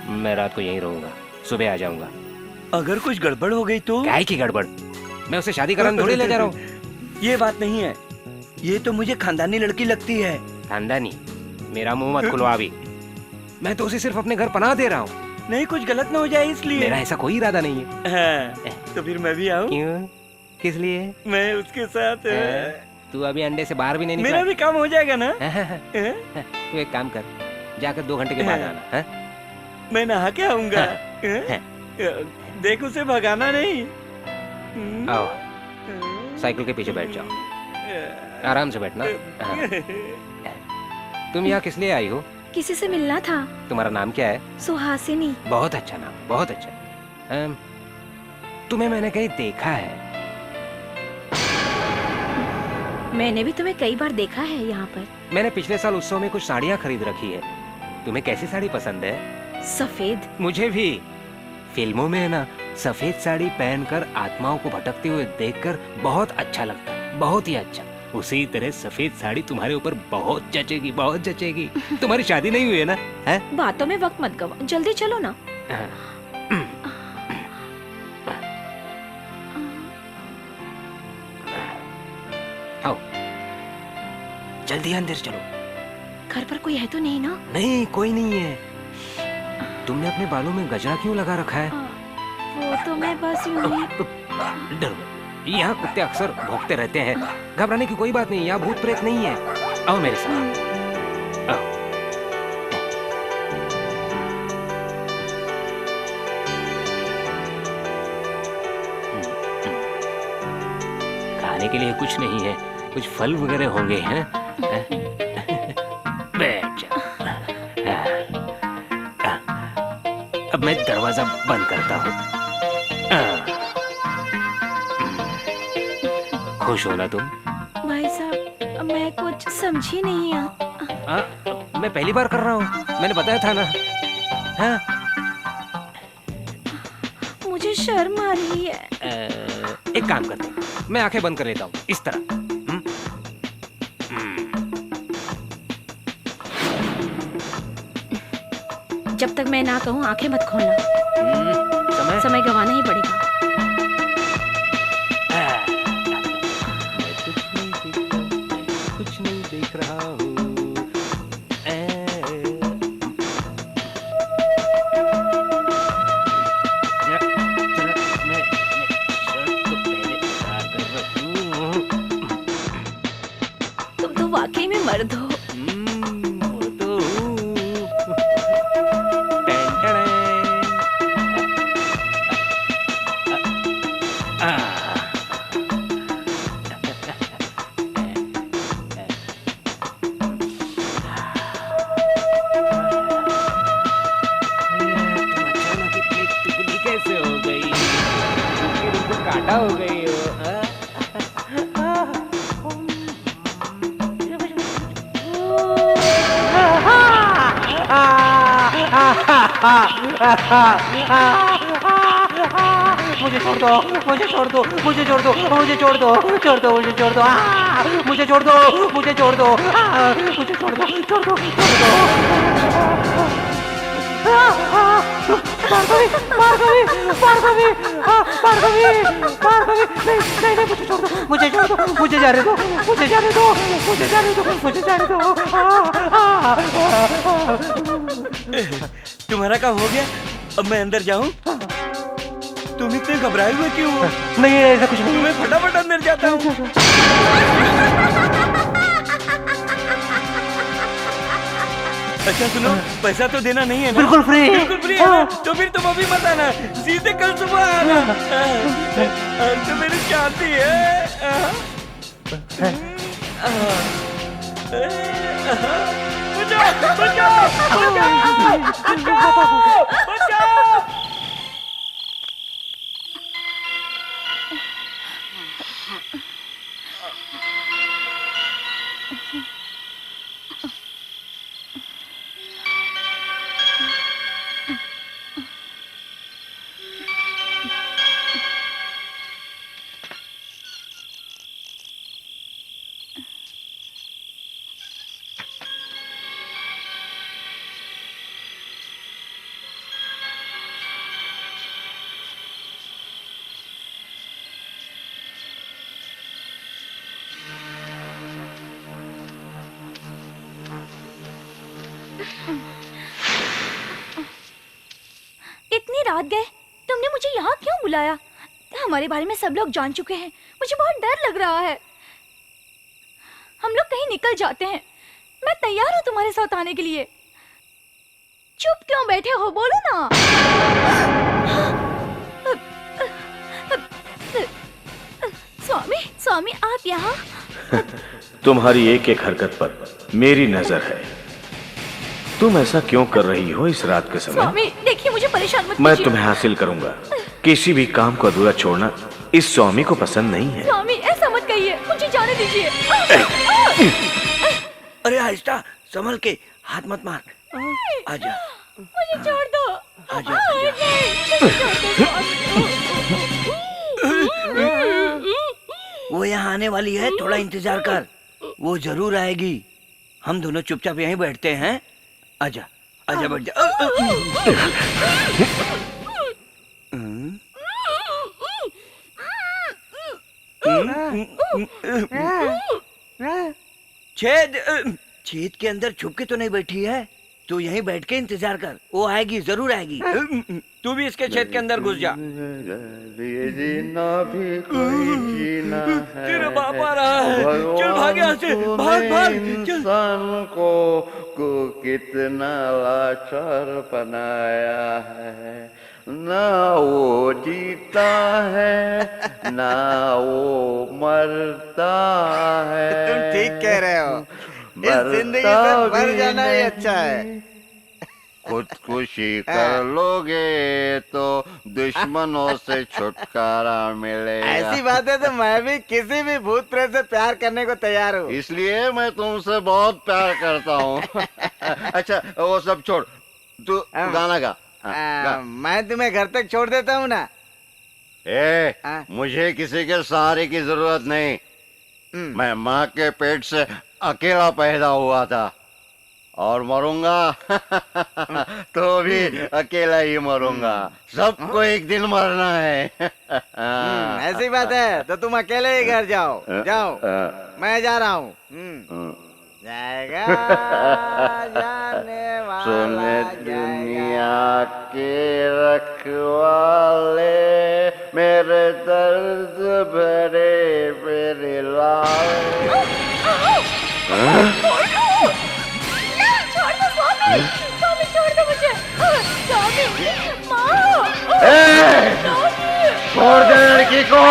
मैं रात को यहीं रहूंगा, सुबह आ जाऊंगा। अगर कुछ गड़बड़ हो गई तो? क्या की गड़बड़? मैं उसे शादी कराने थोड़ी ले जा रहा हूँ। ये बात नहीं है, ये तो मुझे खानदानी लड़की लगती है। खानदानी? मेरा मुंह मत खुलवा अभी, मैं तो उसे सिर्फ अपने घर पनाह दे रहा हूँ। नहीं, कुछ गलत ना हो जाए इसलिए। मेरा ऐसा कोई इरादा नहीं है। हाँ, तो फिर मैं भी आऊँ? क्यों? किस लिए? मैं उसके साथ। तू अभी अंडे से बाहर भी नहीं निकला। मेरा भी काम हो जाएगा ना? तू एक काम कर, जाकर 2 घंटे के बाद आना। मैं नहा के आऊंगा। देख, उसे भगाना नहीं। आओ, साइकिल के पीछे बैठ जाओ, आराम से बैठना। तुम यहाँ किस लिए आई हो? किसी से मिलना था। तुम्हारा नाम क्या है? सुहासिनी। बहुत अच्छा नाम, बहुत अच्छा। तुम्हें मैंने कहीं देखा है। मैंने भी तुम्हें कई बार देखा है यहाँ पर। मैंने पिछले साल उत्सव में कुछ साड़ियाँ खरीद रखी है। तुम्हें कैसी साड़ी पसंद है? सफेद। मुझे भी। फिल्मों में ना सफेद साड़ी पहनकर आत्माओं को भटकते हुए देखकर बहुत अच्छा लगता है, बहुत ही अच्छा। उसी तरह सफेद साड़ी तुम्हारे ऊपर बहुत जचेगी, बहुत जचेगी। तुम्हारी शादी नहीं हुई है ना? है? बातों में वक्त मत गवा, जल्दी चलो ना। आओ, जल्दी अंदर चलो। घर पर कोई है तो नहीं ना? नहीं, कोई नहीं है। तुमने अपने बालों में गजरा क्यों लगा रखा है? वो तो मैं बस यूं ही। डर, यहाँ कुत्ते अक्सर भौंकते रहते हैं। घबराने की कोई बात नहीं, यहाँ भूत प्रेत नहीं है। आओ मेरे साथ, आओ। खाने के लिए कुछ नहीं है, कुछ फल वगैरह होंगे, हैं? बैठ जा। अब मैं दरवाजा बंद करता हूँ। खुश हो ना तुम? भाई साहब, मैं कुछ समझी नहीं। मैं पहली बार कर रहा हूँ, मैंने बताया था ना। हाँ? मुझे शर्म आ रही है। एक काम करते हैं, मैं आंखें बंद कर लेता हूँ, इस तरह। जब तक मैं ना कहूँ आंखें मत खोलना। समय गंवाना ही पड़ेगा। कुछ नहीं देख रहा हूँ। तुम तो वाकई में मर्द हो। मुझे छोड़ दो, मुझे छोड़ दो, मुझे छोड़ दो, मुझे छोड़ दो, छोड़ दो, मुझे छोड़ दो, मुझे छोड़ दो, मुझे छोड़ दो, मुझे छोड़ दो, छोड़ दो, छोड़ दो। भार्गवी, भार्गवी, भार्गवी, भार्गवी, भार्गवी, नहीं, नहीं, नहीं, मुझे छोड़ दो, मुझे छोड़ दो, मुझे जाने दो, मुझे जाने दो, मुझे जाने दो, मुझे जाने दो। तुम्हारा काम हो गया, अब मैं अंदर जाऊं? तुम इतने घबराए हुए क्यों हो? नहीं, ऐसा कुछ नहीं। मैं फटाफट अंदर जाता हूँ। अच्छा सुनो, पैसा तो देना नहीं है ना? बिल्कुल फ्री। बिल्कुल फ्री है ना? तो फिर तुम अभी मत आना, सीधे कल सुबह आना। तो मेरी शादी है। बचाओ, बचाओ, बचाओ, बचाओ, बचाओ। इतनी रात गए तुमने मुझे यहाँ क्यों बुलाया? हमारे बारे में सब लोग जान चुके हैं। मुझे बहुत डर लग रहा है। हम लोग कहीं निकल जाते हैं। मैं तैयार हूँ तुम्हारे साथ आने के लिए। चुप क्यों बैठे हो, बोलो ना। स्वामी, स्वामी आप यहाँ? तुम्हारी एक एक हरकत पर मेरी नजर है। तुम ऐसा क्यों कर रही हो इस रात के समय? स्वामी देखिए, मुझे परेशान मत मैं कीजिए। तुम्हें हासिल करूंगा। किसी भी काम को अधूरा छोड़ना इस स्वामी को पसंद नहीं है। स्वामी ऐसा मत कहिए, मुझे जाने दीजिए। अरे आहिस्ता, संभल के, हाथ मत मार। आजा, मुझे छोड़ दो। आजा, वो यहाँ आने वाली है, थोड़ा इंतजार कर। वो जरूर आएगी। हम दोनों चुपचाप यहीं बैठते हैं। आजा, आजा, बैठ जा। छेद के अंदर छुप के तो नहीं बैठी है। तू यहीं बैठ के इंतजार कर, वो आएगी, जरूर आएगी। तू भी इसके छेद के अंदर घुस जा। जीना भी कोई जीना है। तेरा बाप आ रहा है। चल भाग यहाँ से, भाग भाग चल। इंसान को कितना लाचार बनाया है। ना वो जीता है ना वो मरता है। तुम ठीक कह रहे हो। इस जिंदगी से मर जाना ही अच्छा है। खुदकुशी कर लोगे तो दुश्मनों से छुटकारा मिलेगा। ऐसी बात है तो मैं भी किसी भी भूत प्रेत से प्यार करने को तैयार हूँ। इसलिए मैं तुमसे बहुत प्यार करता हूँ। अच्छा वो सब छोड़, तू गाना गा। मैं तुम्हें घर तक छोड़ देता हूँ ना। मुझे किसी के सहारे की जरूरत नहीं। मैं माँ के पेट से अकेला पैदा हुआ था और मरूंगा तो भी अकेला ही मरूंगा। सबको एक दिन मरना है। ऐसी बात है तो तुम अकेले ही घर जाओ। जाओ, मैं जा रहा हूँ। जाएगा जाने वाला, सुने दुनिया के रखवाले, मेरे दर्द भरे मेरे लाल। स्वामी छोड़ दो मुझे। स्वामी, माँ। छोड़ दे लड़की को।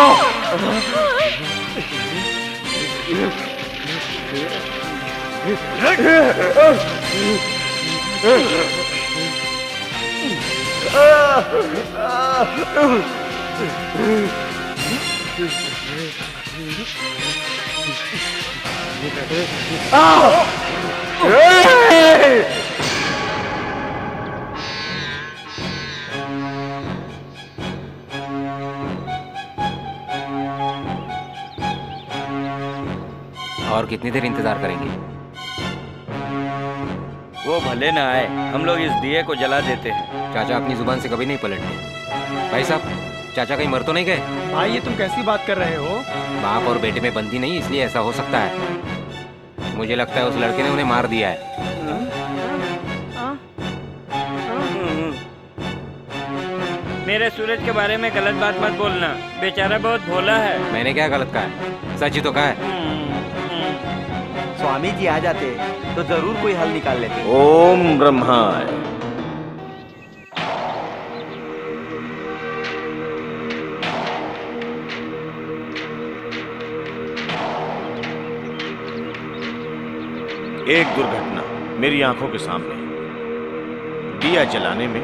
और कितनी देर इंतजार करेंगे? वो भले ना आए, हम लोग इस दिए को जला देते हैं। चाचा अपनी जुबान से कभी नहीं पलटते। भाई साहब, चाचा कहीं मर तो नहीं गए? भाई ये तुम कैसी बात कर रहे हो? बाप और बेटे में बनती नहीं, इसलिए ऐसा हो सकता है। मुझे लगता है उस लड़के ने उन्हें मार दिया है। मेरे सूरज के बारे में गलत बात मत बोलना, बेचारा बहुत भोला है। मैंने क्या गलत कहा है? सच ही तो कहा है। स्वामी जी आ जाते तो जरूर कोई हल निकाल लेते। ओम ब्रह्माय। एक दुर्घटना मेरी आंखों के सामने। दिया जलाने में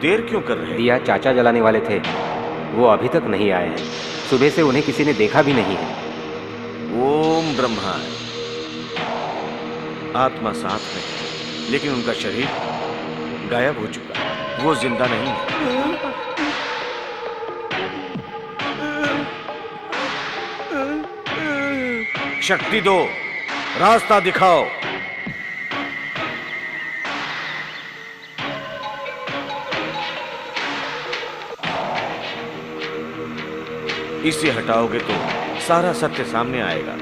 देर क्यों कर रहे हैं? दिया चाचा जलाने वाले थे, वो अभी तक नहीं आए हैं। सुबह से उन्हें किसी ने देखा भी नहीं है। ओम ब्रह्माय। आत्मा साथ में है, लेकिन उनका शरीर गायब हो चुका है। वो जिंदा नहीं है। शक्ति दो, रास्ता दिखाओ। इसे हटाओगे तो सारा सत्य सामने आएगा।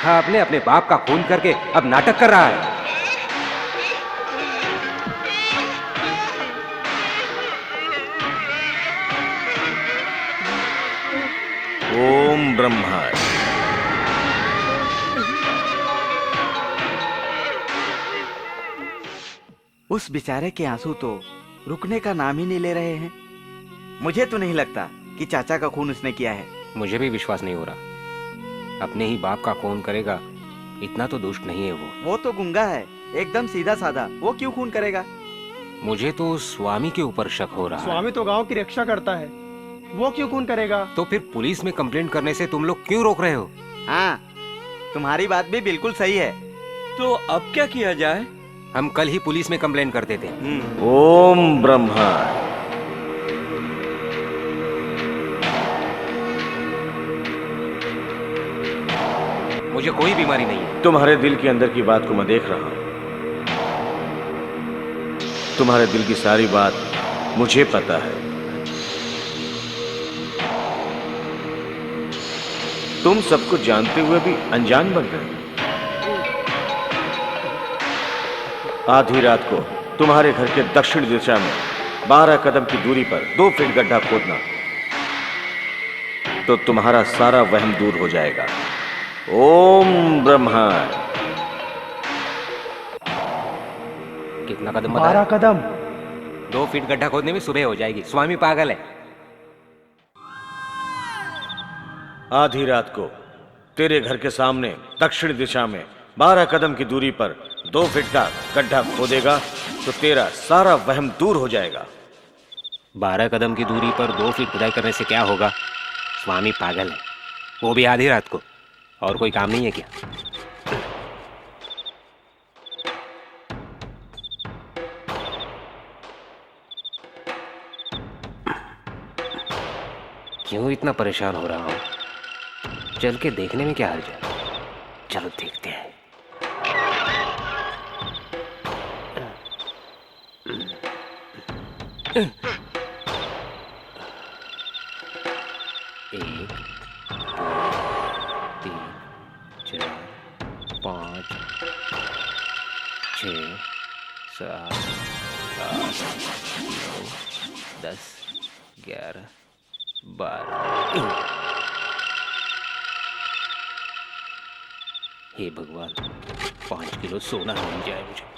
देखा आपने, अपने बाप का खून करके अब नाटक कर रहा है। ओम ब्रह्मा। उस बेचारे के आंसू तो रुकने का नाम ही नहीं ले रहे हैं। मुझे तो नहीं लगता कि चाचा का खून उसने किया है। मुझे भी विश्वास नहीं हो रहा। अपने ही बाप का खून करेगा, इतना तो दुष्ट नहीं है वो। वो तो गुंगा है, एकदम सीधा साधा। वो क्यों खून करेगा? मुझे तो स्वामी के ऊपर शक हो रहा है। स्वामी तो गांव की रक्षा करता है, वो क्यों खून करेगा? तो फिर पुलिस में कंप्लेंट करने से तुम लोग क्यों रोक रहे हो? हाँ, तुम्हारी बात भी बिल्कुल सही है। तो अब क्या किया जाए? हम कल ही पुलिस में कंप्लेंट कर देते। ओम ब्रह्मा। मुझे कोई बीमारी नहीं है। तुम्हारे दिल के अंदर की बात को मैं देख रहा हूं। तुम्हारे दिल की सारी बात मुझे पता है। तुम सबको जानते हुए भी अनजान बन गए। आधी रात को तुम्हारे घर के दक्षिण दिशा में 12 कदम की दूरी पर 2 फीट गड्ढा खोदना, तो तुम्हारा सारा वहम दूर हो जाएगा। ओम ब्रह्मा। कितना कदम 12 कदम। 2 फीट गड्ढा खोदने में सुबह हो जाएगी। स्वामी पागल है। आधी रात को तेरे घर के सामने दक्षिण दिशा में 12 कदम की दूरी पर 2 फीट का गड्ढा खोदेगा तो तेरा सारा वहम दूर हो जाएगा। 12 कदम की दूरी पर 2 फीट खुदाई करने से क्या होगा? स्वामी पागल है, वो भी आधी रात को। और कोई काम नहीं है क्या? क्यों इतना परेशान हो रहा हूं? चल के देखने में क्या हर्ज है? चलो देखते हैं। एक, 2, 3, 4, 5, 6, 7, 8, 9, 10, 11, 12। हे भगवान, 5 किलो सोना मिल जाए मुझे।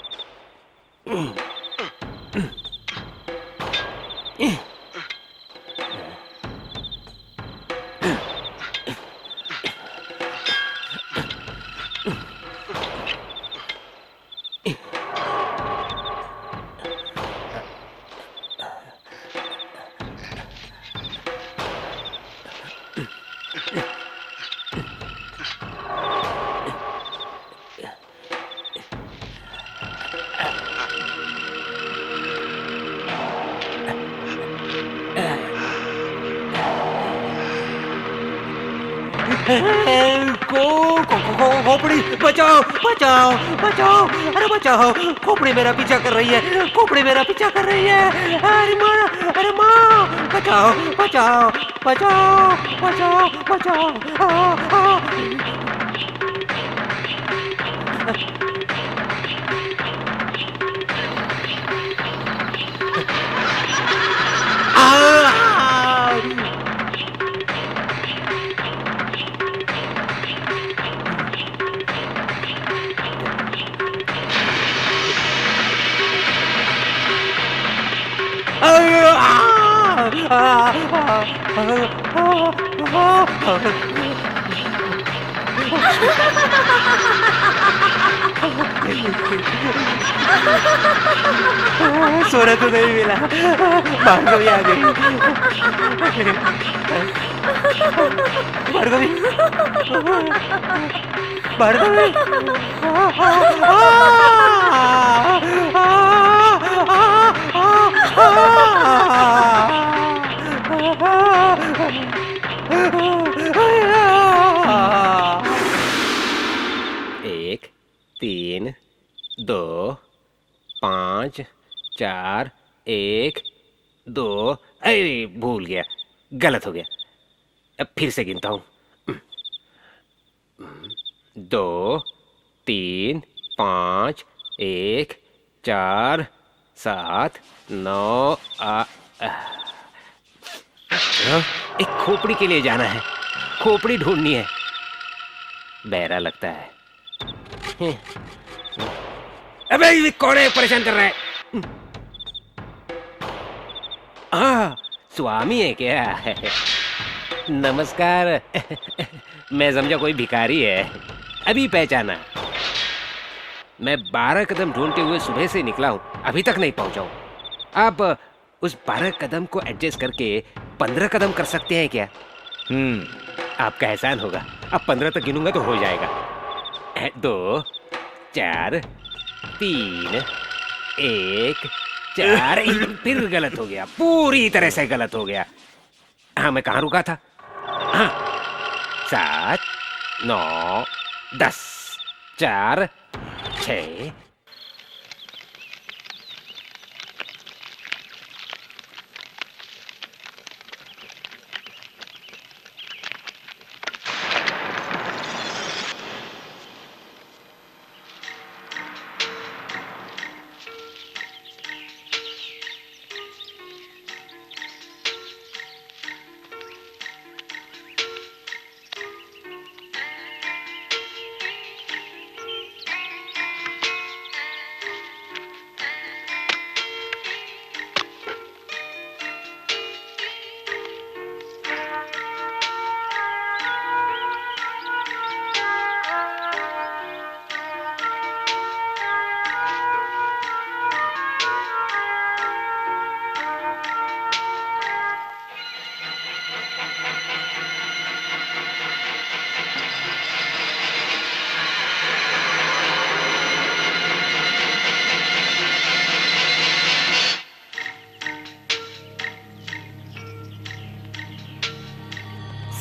खोपड़ी बचाओ बचाओ बचाओ, अरे बचाओ, खोपड़ी मेरा पीछा कर रही है, खोपड़ी मेरा पीछा कर रही है। अरे माँ, अरे माँ, बचाओ बचाओ बचाओ बचाओ बचाओ। सोना तो नहीं मिला, भार्गवी आ गई। भार्गवी, भार्गवी, एक, 3, 2, 5, 4, 1, 2। अरे भूल गया, गलत हो गया। अब फिर से गिनता हूं। 2 3 5 1 4 7 9 एक खोपड़ी के लिए जाना है, खोपड़ी ढूंढनी है। बहरा लगता है। अबे ये कौन है, परेशान कर रहा है? स्वामी है क्या? नमस्कार। मैं समझा कोई भिखारी है, अभी पहचाना। मैं 12 कदम ढूंढते हुए सुबह से निकला हूँ, अभी तक नहीं पहुंचा हूँ। आप उस 12 कदम को एडजस्ट करके 15 कदम कर सकते हैं क्या? आपका एहसान होगा। अब 15 तक गिनूंगा तो हो जाएगा। 2 4 3 1 4। फिर गलत हो गया, पूरी तरह से गलत हो गया। हाँ, मैं कहाँ रुका था? हाँ, 7 9 10 4 6।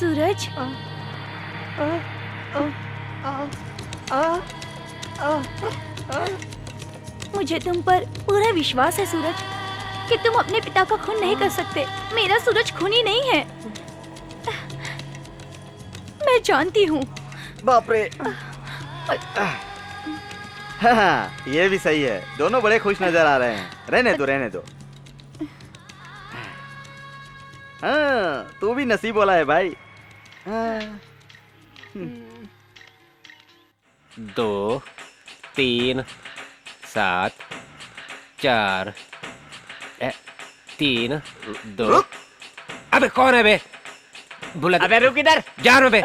सूरज, मुझे तुम पर पूरा विश्वास है सूरज कि तुम अपने पिता का खून नहीं कर सकते। मेरा सूरज खूनी नहीं है, मैं जानती हूँ। बाप रे। हाँ, ये भी सही है। दोनों बड़े खुश नजर आ रहे हैं। रहने दो, रहने दो। हाँ, तू भी नसीब वाला है भाई। 2 3 7 4 3 2। अबे कौन है बे? बुला। अबे रुक इधर, जा रहा बे।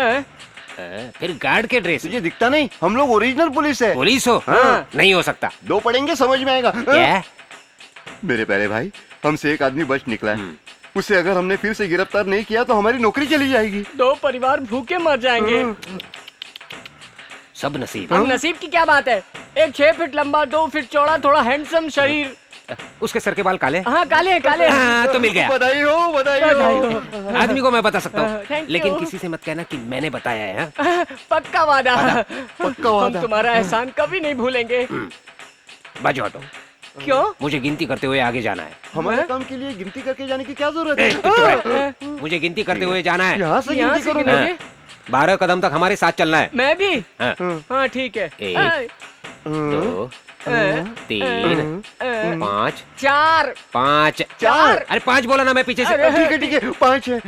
फिर गार्ड के ड्रेस। तुझे दिखता नहीं? हम लोग ओरिजिनल पुलिस है। पुलिस हो? हाँ। नहीं हो सकता। 2 पढ़ेंगे समझ में आएगा। क्या? मेरे प्यारे भाई, हमसे एक आदमी बच निकला है। उसे अगर हमने फिर से गिरफ्तार नहीं किया तो हमारी नौकरी चली जाएगी। 2 परिवार भूखे मर जाएंगे। सब नसीब। अब नसीब की क्या बात है? एक 6 फीट लंबा, 2 फीट चौड़ा, थोड़ा हैंडसम शरीर। उसके सर के बाल काले। हाँ, काले हैं, काले हैं। हाँ, तो मिल गया। बधाई हो, बधाई हो। आदमी को मैं बता सकता हूँ, Thank लेकिन you। किसी से मत कहना कि मैंने बताया है। हाँ? पक्का वादा। पक्का वादा। हम तुम्हारा एहसान कभी नहीं भूलेंगे। बाजू हटो। क्यों? मुझे गिनती करते हुए आगे जाना है। हमारे काम के लिए गिनती करके जाने की क्या जरूरत ए, है? तू चुप रह। मुझे गिनती करते हुए जाना है। यहाँ से यहाँ गिनती से करो। गिनोगे? 12 कदम तक हमारे साथ चलना है। मैं भी। हाँ। हाँ, ठीक है। 1 2 3 5 4 5 4। अरे 5 बोला ना मैं पीछे से। ठीक है 5 है।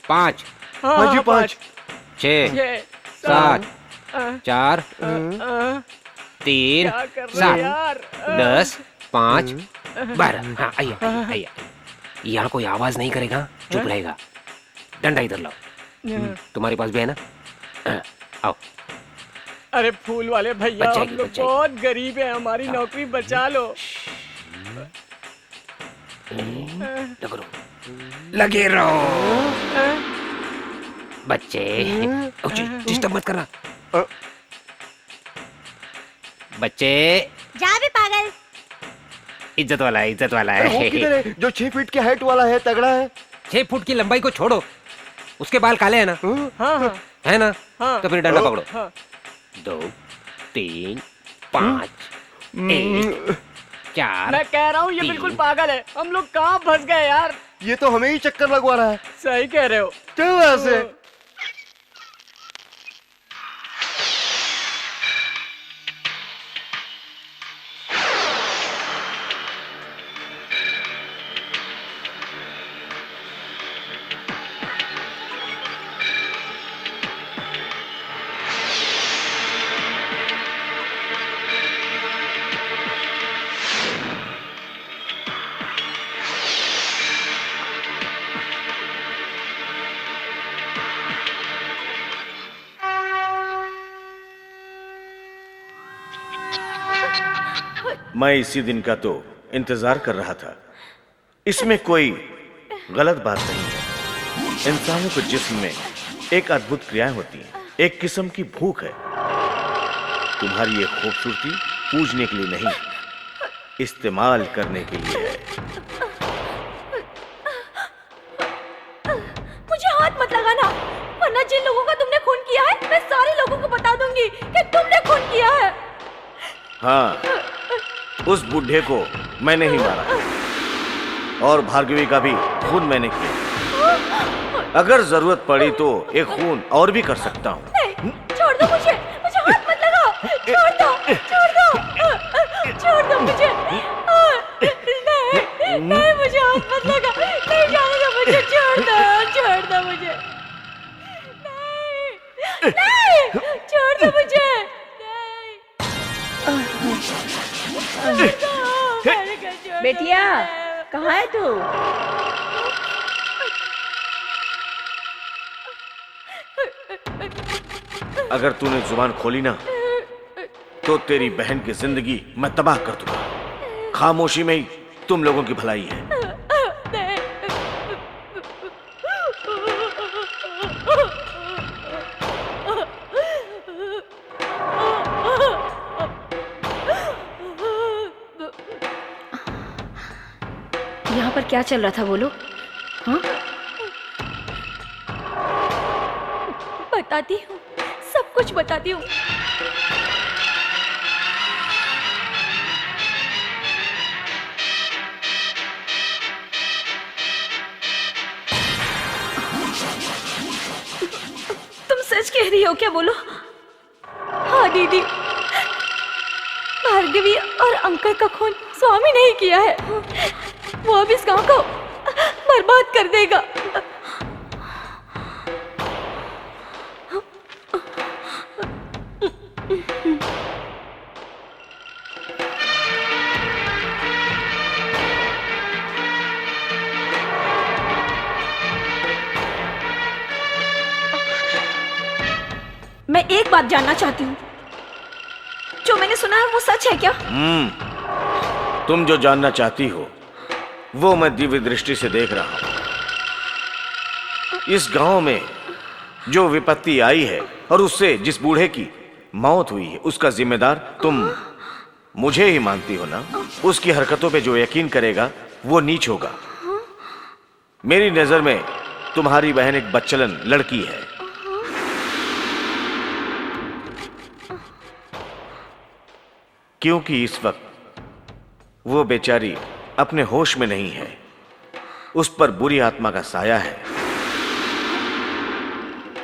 5 हाँ जी 5। 6 7 4 3 7 10 5 12। हाँ, आइए आइए आइए। यहाँ कोई आवाज नहीं करेगा, चुप रहेगा। डंडा इधर लाओ। तुम्हारे पास भी है ना? आओ। अरे फूल वाले भैया, बच हम जाएगी, लोग बच जाएगी। बहुत गरीब हैं, हमारी नौकरी बचा लो। लगे रहो बच्चे। डिस्टर्ब मत करना बच्चे। जा बे पागल। इज्जत वाला है, इज्जत वाला वो है। किधर है? जो 6 फीट के हाइट वाला है, तगड़ा है। 6 फुट की लंबाई को छोड़ो, उसके बाल काले हैं ना? हाँ हाँ है ना? हाँ। तो फिर डंडा पकड़ो। हाँ। 2 3 5 1 4। मैं कह रहा हूँ ये बिल्कुल पागल है। हम लोग कहाँ फंस गए यार? ये तो हमें ही चक्कर लगवा रहा है। सही कह रहे हो। चल वहां से। मैं इसी दिन का तो इंतजार कर रहा था। इसमें कोई गलत बात नहीं है। इंसानों के जिस्म में एक अद्भुत क्रियाएं होती हैं, एक किस्म की भूख है। तुम्हारी ये खूबसूरती पूजने के लिए नहीं, इस्तेमाल करने के लिए है। मुझे हाथ मत लगाना, वरना जिन लोगों का तुमने खून किया है मैं सारे लोगों को बता दूंगी कि तुमने खून किया है। हाँ, उस बुढ़े को मैंने ही मारा और भार्गवी का भी खून मैंने किया। अगर जरूरत पड़ी तो एक खून और भी कर सकता हूँ। नहीं, छोड़ दो मुझे हाथ मत लगाओ, छोड़ दो, छोड़ दो मुझे। नहीं, मुझे हाथ मत लगा, नहीं जाने दो मुझे, छोड़ दो मुझे, नहीं, छोड़ दो मुझे, बेटिया, कहाँ है तू? अगर तूने जुबान खोली ना तो तेरी बहन की जिंदगी मैं तबाह कर दूंगा। खामोशी में ही तुम लोगों की भलाई है। यहाँ पर क्या चल रहा था बोलो? हाँ? बताती हूँ, सब कुछ बताती हूँ। तुम सच कह रही हो क्या? बोलो। हाँ दीदी, भार्गवी और अंकल का खून स्वामी नहीं किया है। वो अब इस गांव को बर्बाद कर देगा। मैं एक बात जानना चाहती हूँ, जो मैंने सुना है वो सच है क्या? तुम जो जानना चाहती हो वो मैं दिव्य दृष्टि से देख रहा हूं। इस गांव में जो विपत्ति आई है और उससे जिस बूढ़े की मौत हुई है उसका जिम्मेदार तुम मुझे ही मानती हो ना? उसकी हरकतों पे जो यकीन करेगा वो नीच होगा। मेरी नजर में तुम्हारी बहन एक बच्चलन लड़की है। क्योंकि इस वक्त वो बेचारी अपने होश में नहीं है, उस पर बुरी आत्मा का साया है।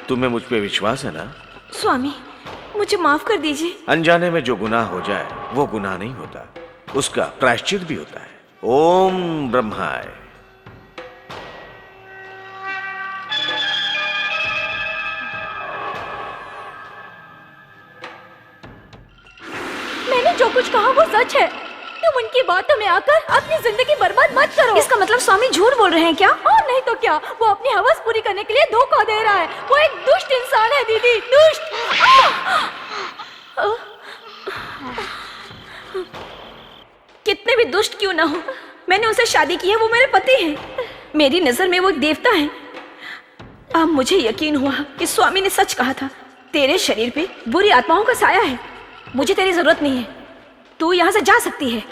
तुम्हें मुझ पे विश्वास है ना? स्वामी, मुझे माफ कर दीजिए। अनजाने में जो गुनाह हो जाए वो गुनाह नहीं होता, उसका प्रायश्चित भी होता है। ओम ब्रह्माय। मैंने जो कुछ कहा वो सच है। तुम उनकी बातों में आकर अपनी जिंदगी बर्बाद मत करो। इसका मतलब स्वामी झूठ बोल रहे हैं क्या? और नहीं तो क्या, वो अपनी हवस पूरी करने के लिए धोखा दे रहा है। वो एक दुष्ट इंसान है दीदी, दुष्ट। कितने भी दुष्ट क्यों ना हो, मैंने उनसे शादी की है, वो मेरे पति हैं। मेरी नजर में वो एक देवता है। अब मुझे यकीन हुआ कि स्वामी ने सच कहा था। तेरे शरीर पे बुरी आत्माओं का साया है। मुझे तेरी जरूरत नहीं है, तू यहाँ से जा सकती है।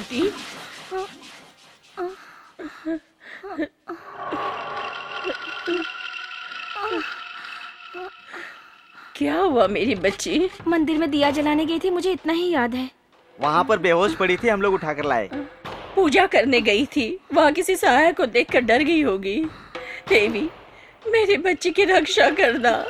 बेटी। क्या हुआ मेरी बच्ची? मंदिर में दिया जलाने गई थी, मुझे इतना ही याद है। वहाँ पर बेहोश पड़ी थी, हम लोग उठाकर लाए। पूजा करने गई थी, वहाँ किसी सहायक को देखकर डर गई होगी। देवी, मेरी बच्ची की रक्षा करना।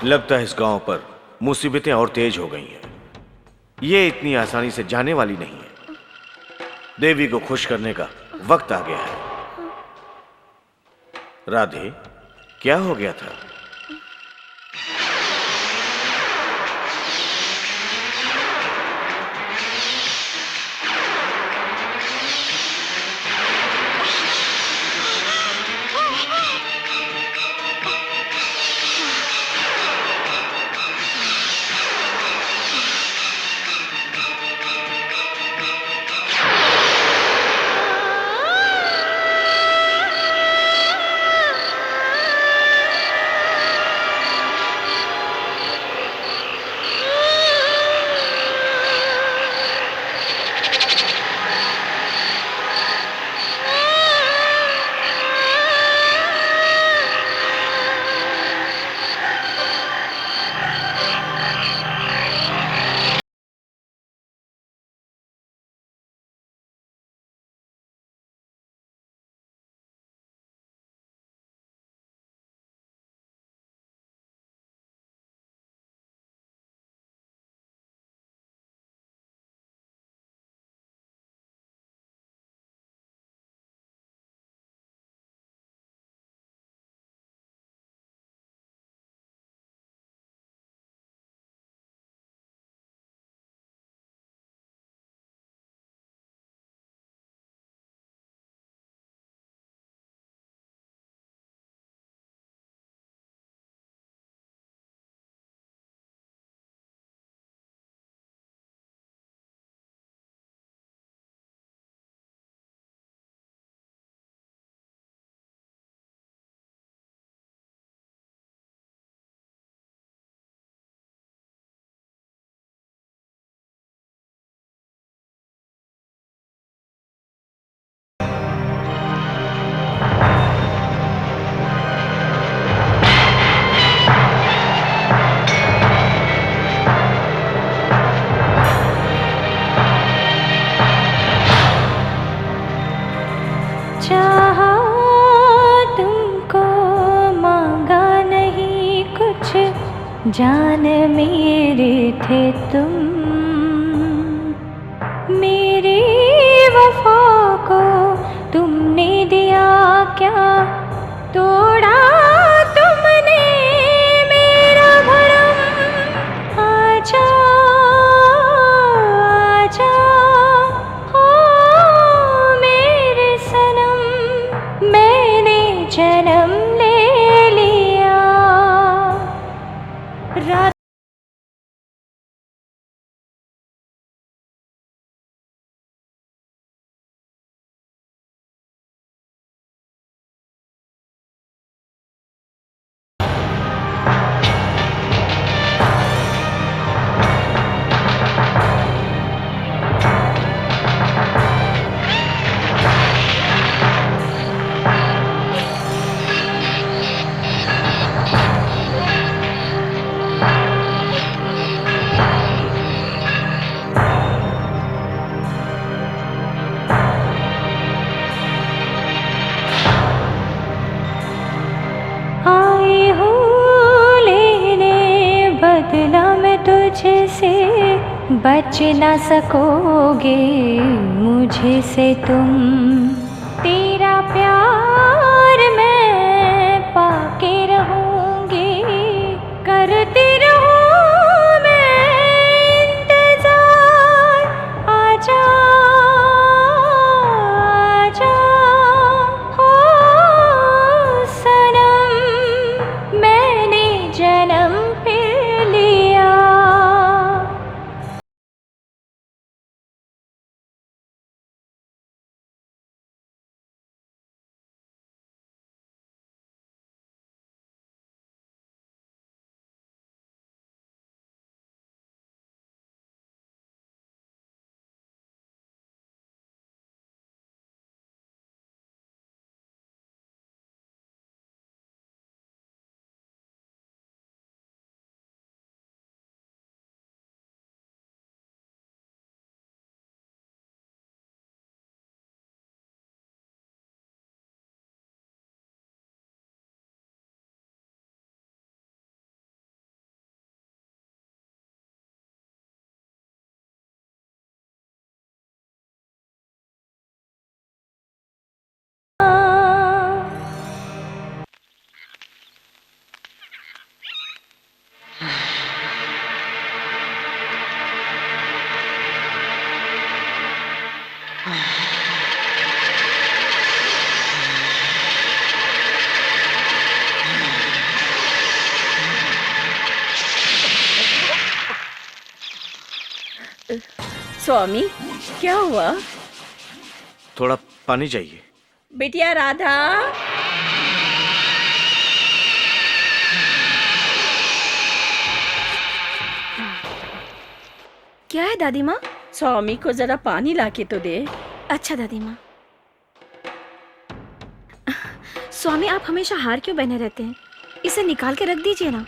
लगता है इस गांव पर मुसीबतें और तेज हो गई हैं। ये इतनी आसानी से जाने वाली नहीं है। देवी को खुश करने का वक्त आ गया है। राधे, क्या हो गया था? चाहा तुमको मांगा नहीं कुछ, जान मेरे थे तुम। मेरी वफा को तुमने दिया क्या, तोड़ा तुमने मेरा भरम। आजा आजा हो मेरे सनम, मैंने जन्म ले लिया। रात आई हूँ लेने बदला मैं तुझसे, बच ना सकोगे मुझसे तुम। तेरा प्यार मैं पाके रहूंगी, करती रहूं मैं इंतजार। आजा आजा हो सनम, मैंने जन्म फिर लिया। स्वामी क्या हुआ? थोड़ा पानी चाहिए। बिटिया राधा, क्या है दादी माँ? स्वामी को जरा पानी लाके तो दे। अच्छा दादी माँ। स्वामी आप हमेशा हार क्यों बने रहते हैं? इसे निकाल के रख दीजिए ना।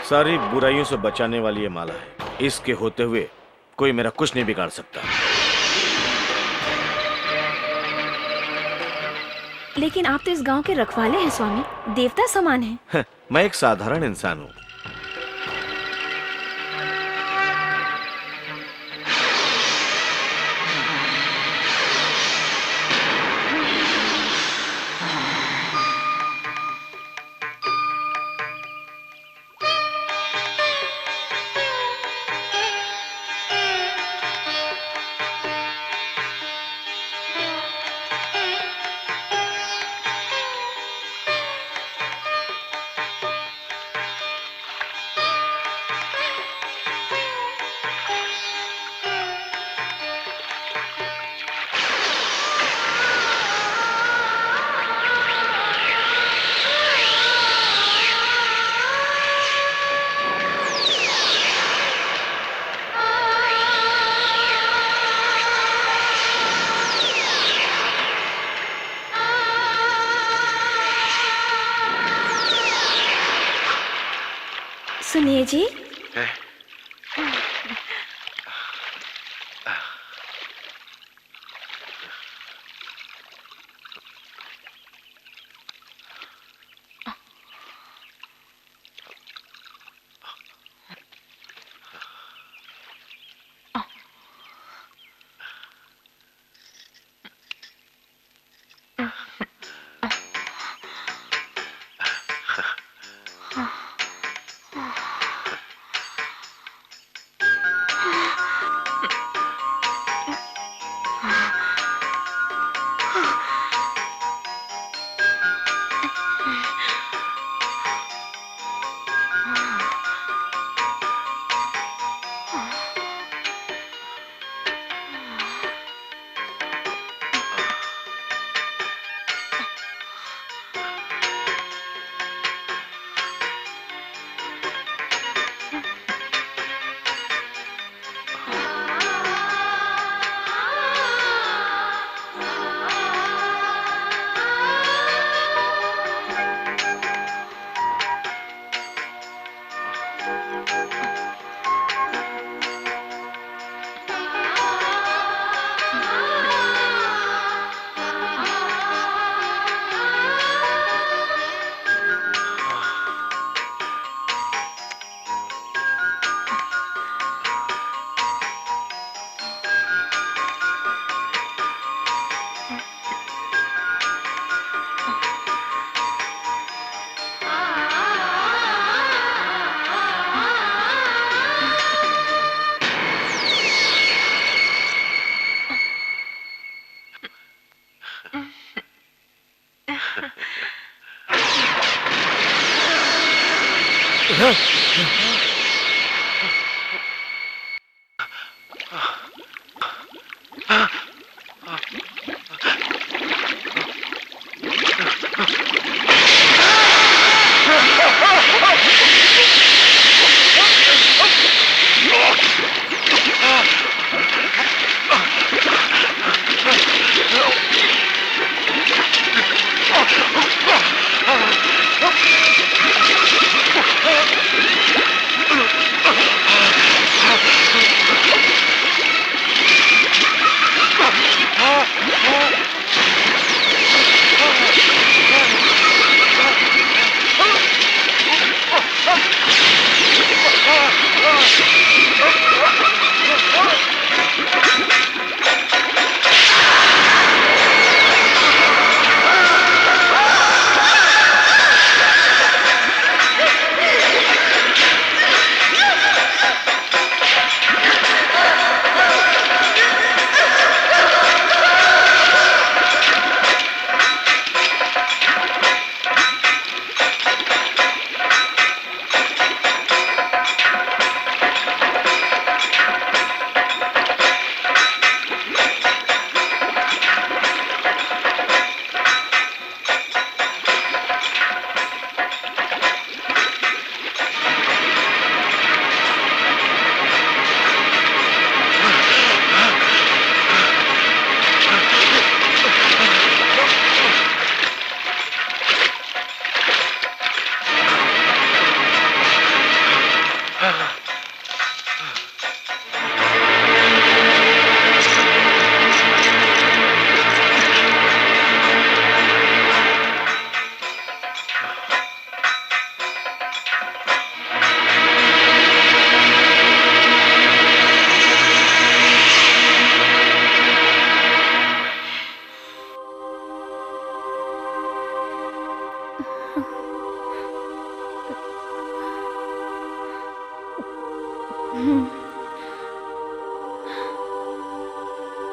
सारी बुराइयों से बचाने वाली ये माला है। इसके होते हुए कोई मेरा कुछ नहीं बिगाड़ सकता। लेकिन आप तो इस गांव के रखवाले हैं स्वामी, देवता समान हैं। मैं एक साधारण इंसान हूँ। सुनिए जी,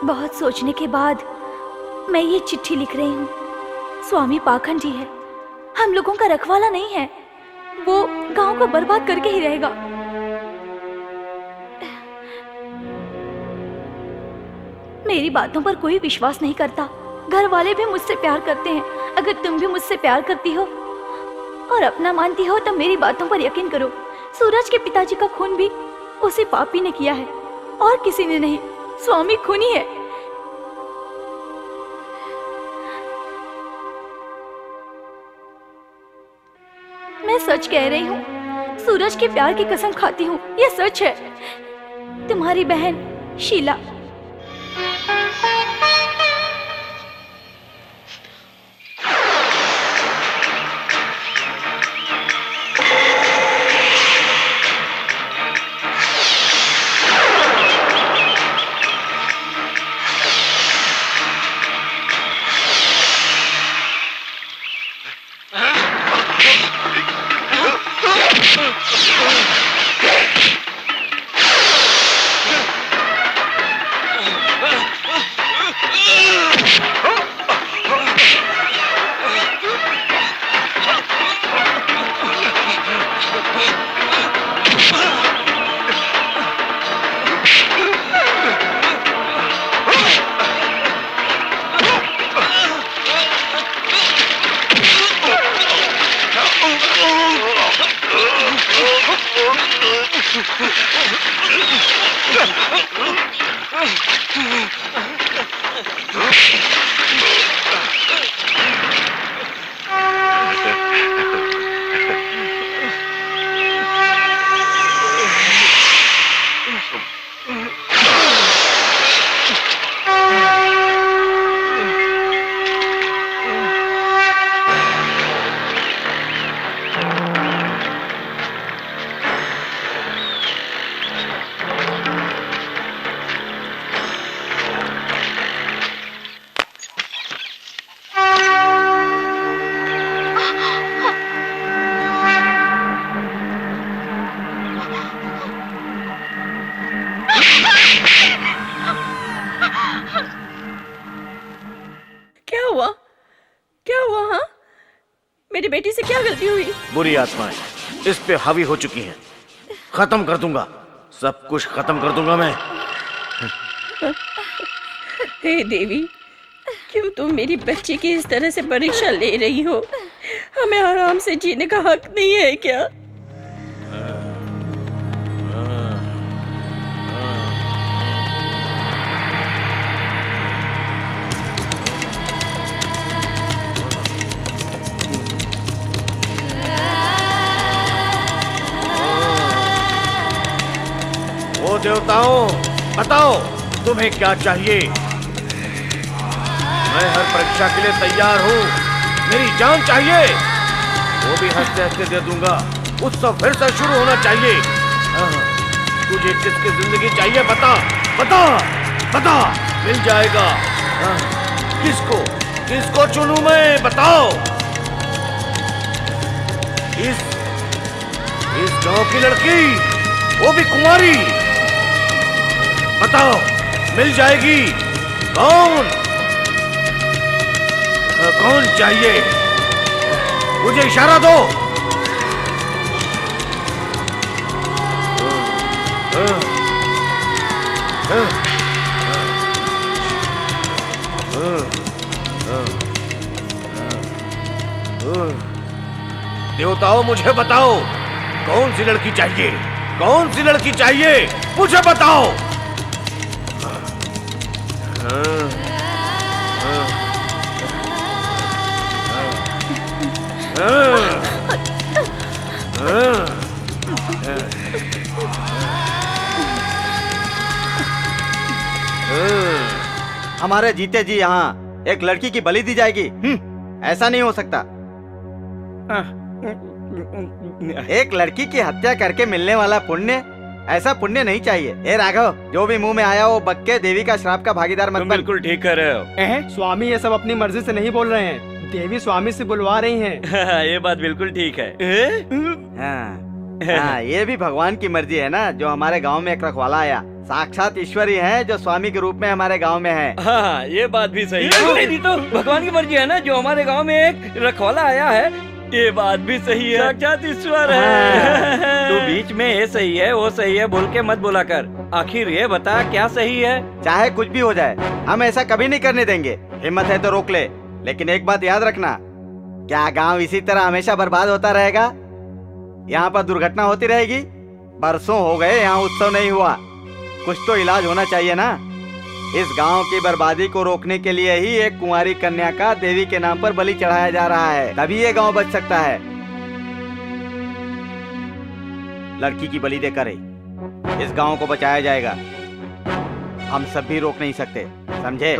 बहुत सोचने के बाद मैं ये चिट्ठी लिख रही हूँ। स्वामी पाखंडी है, हम लोगों का रखवाला नहीं है। वो गांव को बर्बाद करके ही रहेगा। मेरी बातों पर कोई विश्वास नहीं करता। घर वाले भी मुझसे प्यार करते हैं। अगर तुम भी मुझसे प्यार करती हो और अपना मानती हो तो मेरी बातों पर यकीन करो। सूरज के पिताजी का खून भी उसी पापी ने किया है और किसी ने नहीं। स्वामी खूनी है। मैं सच कह रही हूँ, सूरज के प्यार की कसम खाती हूँ, ये सच है। तुम्हारी बहन शीला। मेरी बेटी से क्या गलती हुई? बुरी आत्माएं इस पे हावी हो चुकी हैं। खत्म कर दूंगा, सब कुछ खत्म कर दूंगा मैं। हे देवी, क्यों तुम मेरी बच्ची की इस तरह से परीक्षा ले रही हो? हमें आराम से जीने का हक नहीं है क्या? ओ देवताओं, बताओ तुम्हें क्या चाहिए? मैं हर परीक्षा के लिए तैयार हूँ। मेरी जान चाहिए, वो भी हंसते हंसते दे दूंगा। उत्सव फिर से शुरू होना चाहिए। तुझे किसकी जिंदगी चाहिए? बता बता बता, मिल जाएगा। किसको किसको चुनूं मैं? बताओ। इस गांव की लड़की, वो भी कुंवारी। बताओ, मिल जाएगी। कौन कौन चाहिए? मुझे इशारा दो। देवताओं, मुझे बताओ, कौन सी लड़की चाहिए? कौन सी लड़की चाहिए? मुझे बताओ। हमारे जीते जी यहाँ एक लड़की की बलि दी जाएगी? ऐसा नहीं हो सकता। एक लड़की की हत्या करके मिलने वाला पुण्य, ऐसा पुण्य नहीं चाहिए। ए राघव, जो भी मुंह में आया वो बक के देवी का श्राप का भागीदार मत बन। बिल्कुल ठीक कर रहे हो। स्वामी ये सब अपनी मर्जी से नहीं बोल रहे हैं, देवी स्वामी से बुलवा रही हैं। ये बात बिल्कुल ठीक है। हाँ, ये भी भगवान की मर्जी है ना, जो हमारे गांव में एक रखवाला आया। साक्षात ईश्वर ही है जो स्वामी के रूप में हमारे गांव में है। हाँ, ये बात भी सही है। नहीं तो भगवान की मर्जी है ना, जो हमारे गांव में एक रखवाला आया है। ये बात भी सही है, साक्षात ईश्वर है। तू बीच में ये सही है वो सही है बोल के मत बोला कर। आखिर ये बता क्या सही है? चाहे कुछ भी हो जाए, हम ऐसा कभी नहीं करने देंगे। हिम्मत है तो रोक ले, लेकिन एक बात याद रखना, क्या गांव इसी तरह हमेशा बर्बाद होता रहेगा? यहाँ पर दुर्घटना होती रहेगी? बरसों हो गए यहाँ उत्सव नहीं हुआ, कुछ तो इलाज होना चाहिए ना। इस गांव की बर्बादी को रोकने के लिए ही एक कुंवारी कन्या का देवी के नाम पर बलि चढ़ाया जा रहा है, तभी ये गांव बच सकता है। लड़की की बलि देकर ही इस गांव को बचाया जाएगा। हम सब भी रोक नहीं सकते, समझे?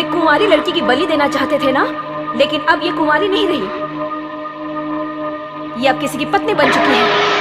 कुंवारी लड़की की बलि देना चाहते थे ना, लेकिन अब ये कुंवारी नहीं रही, ये अब किसी की पत्नी बन चुकी है।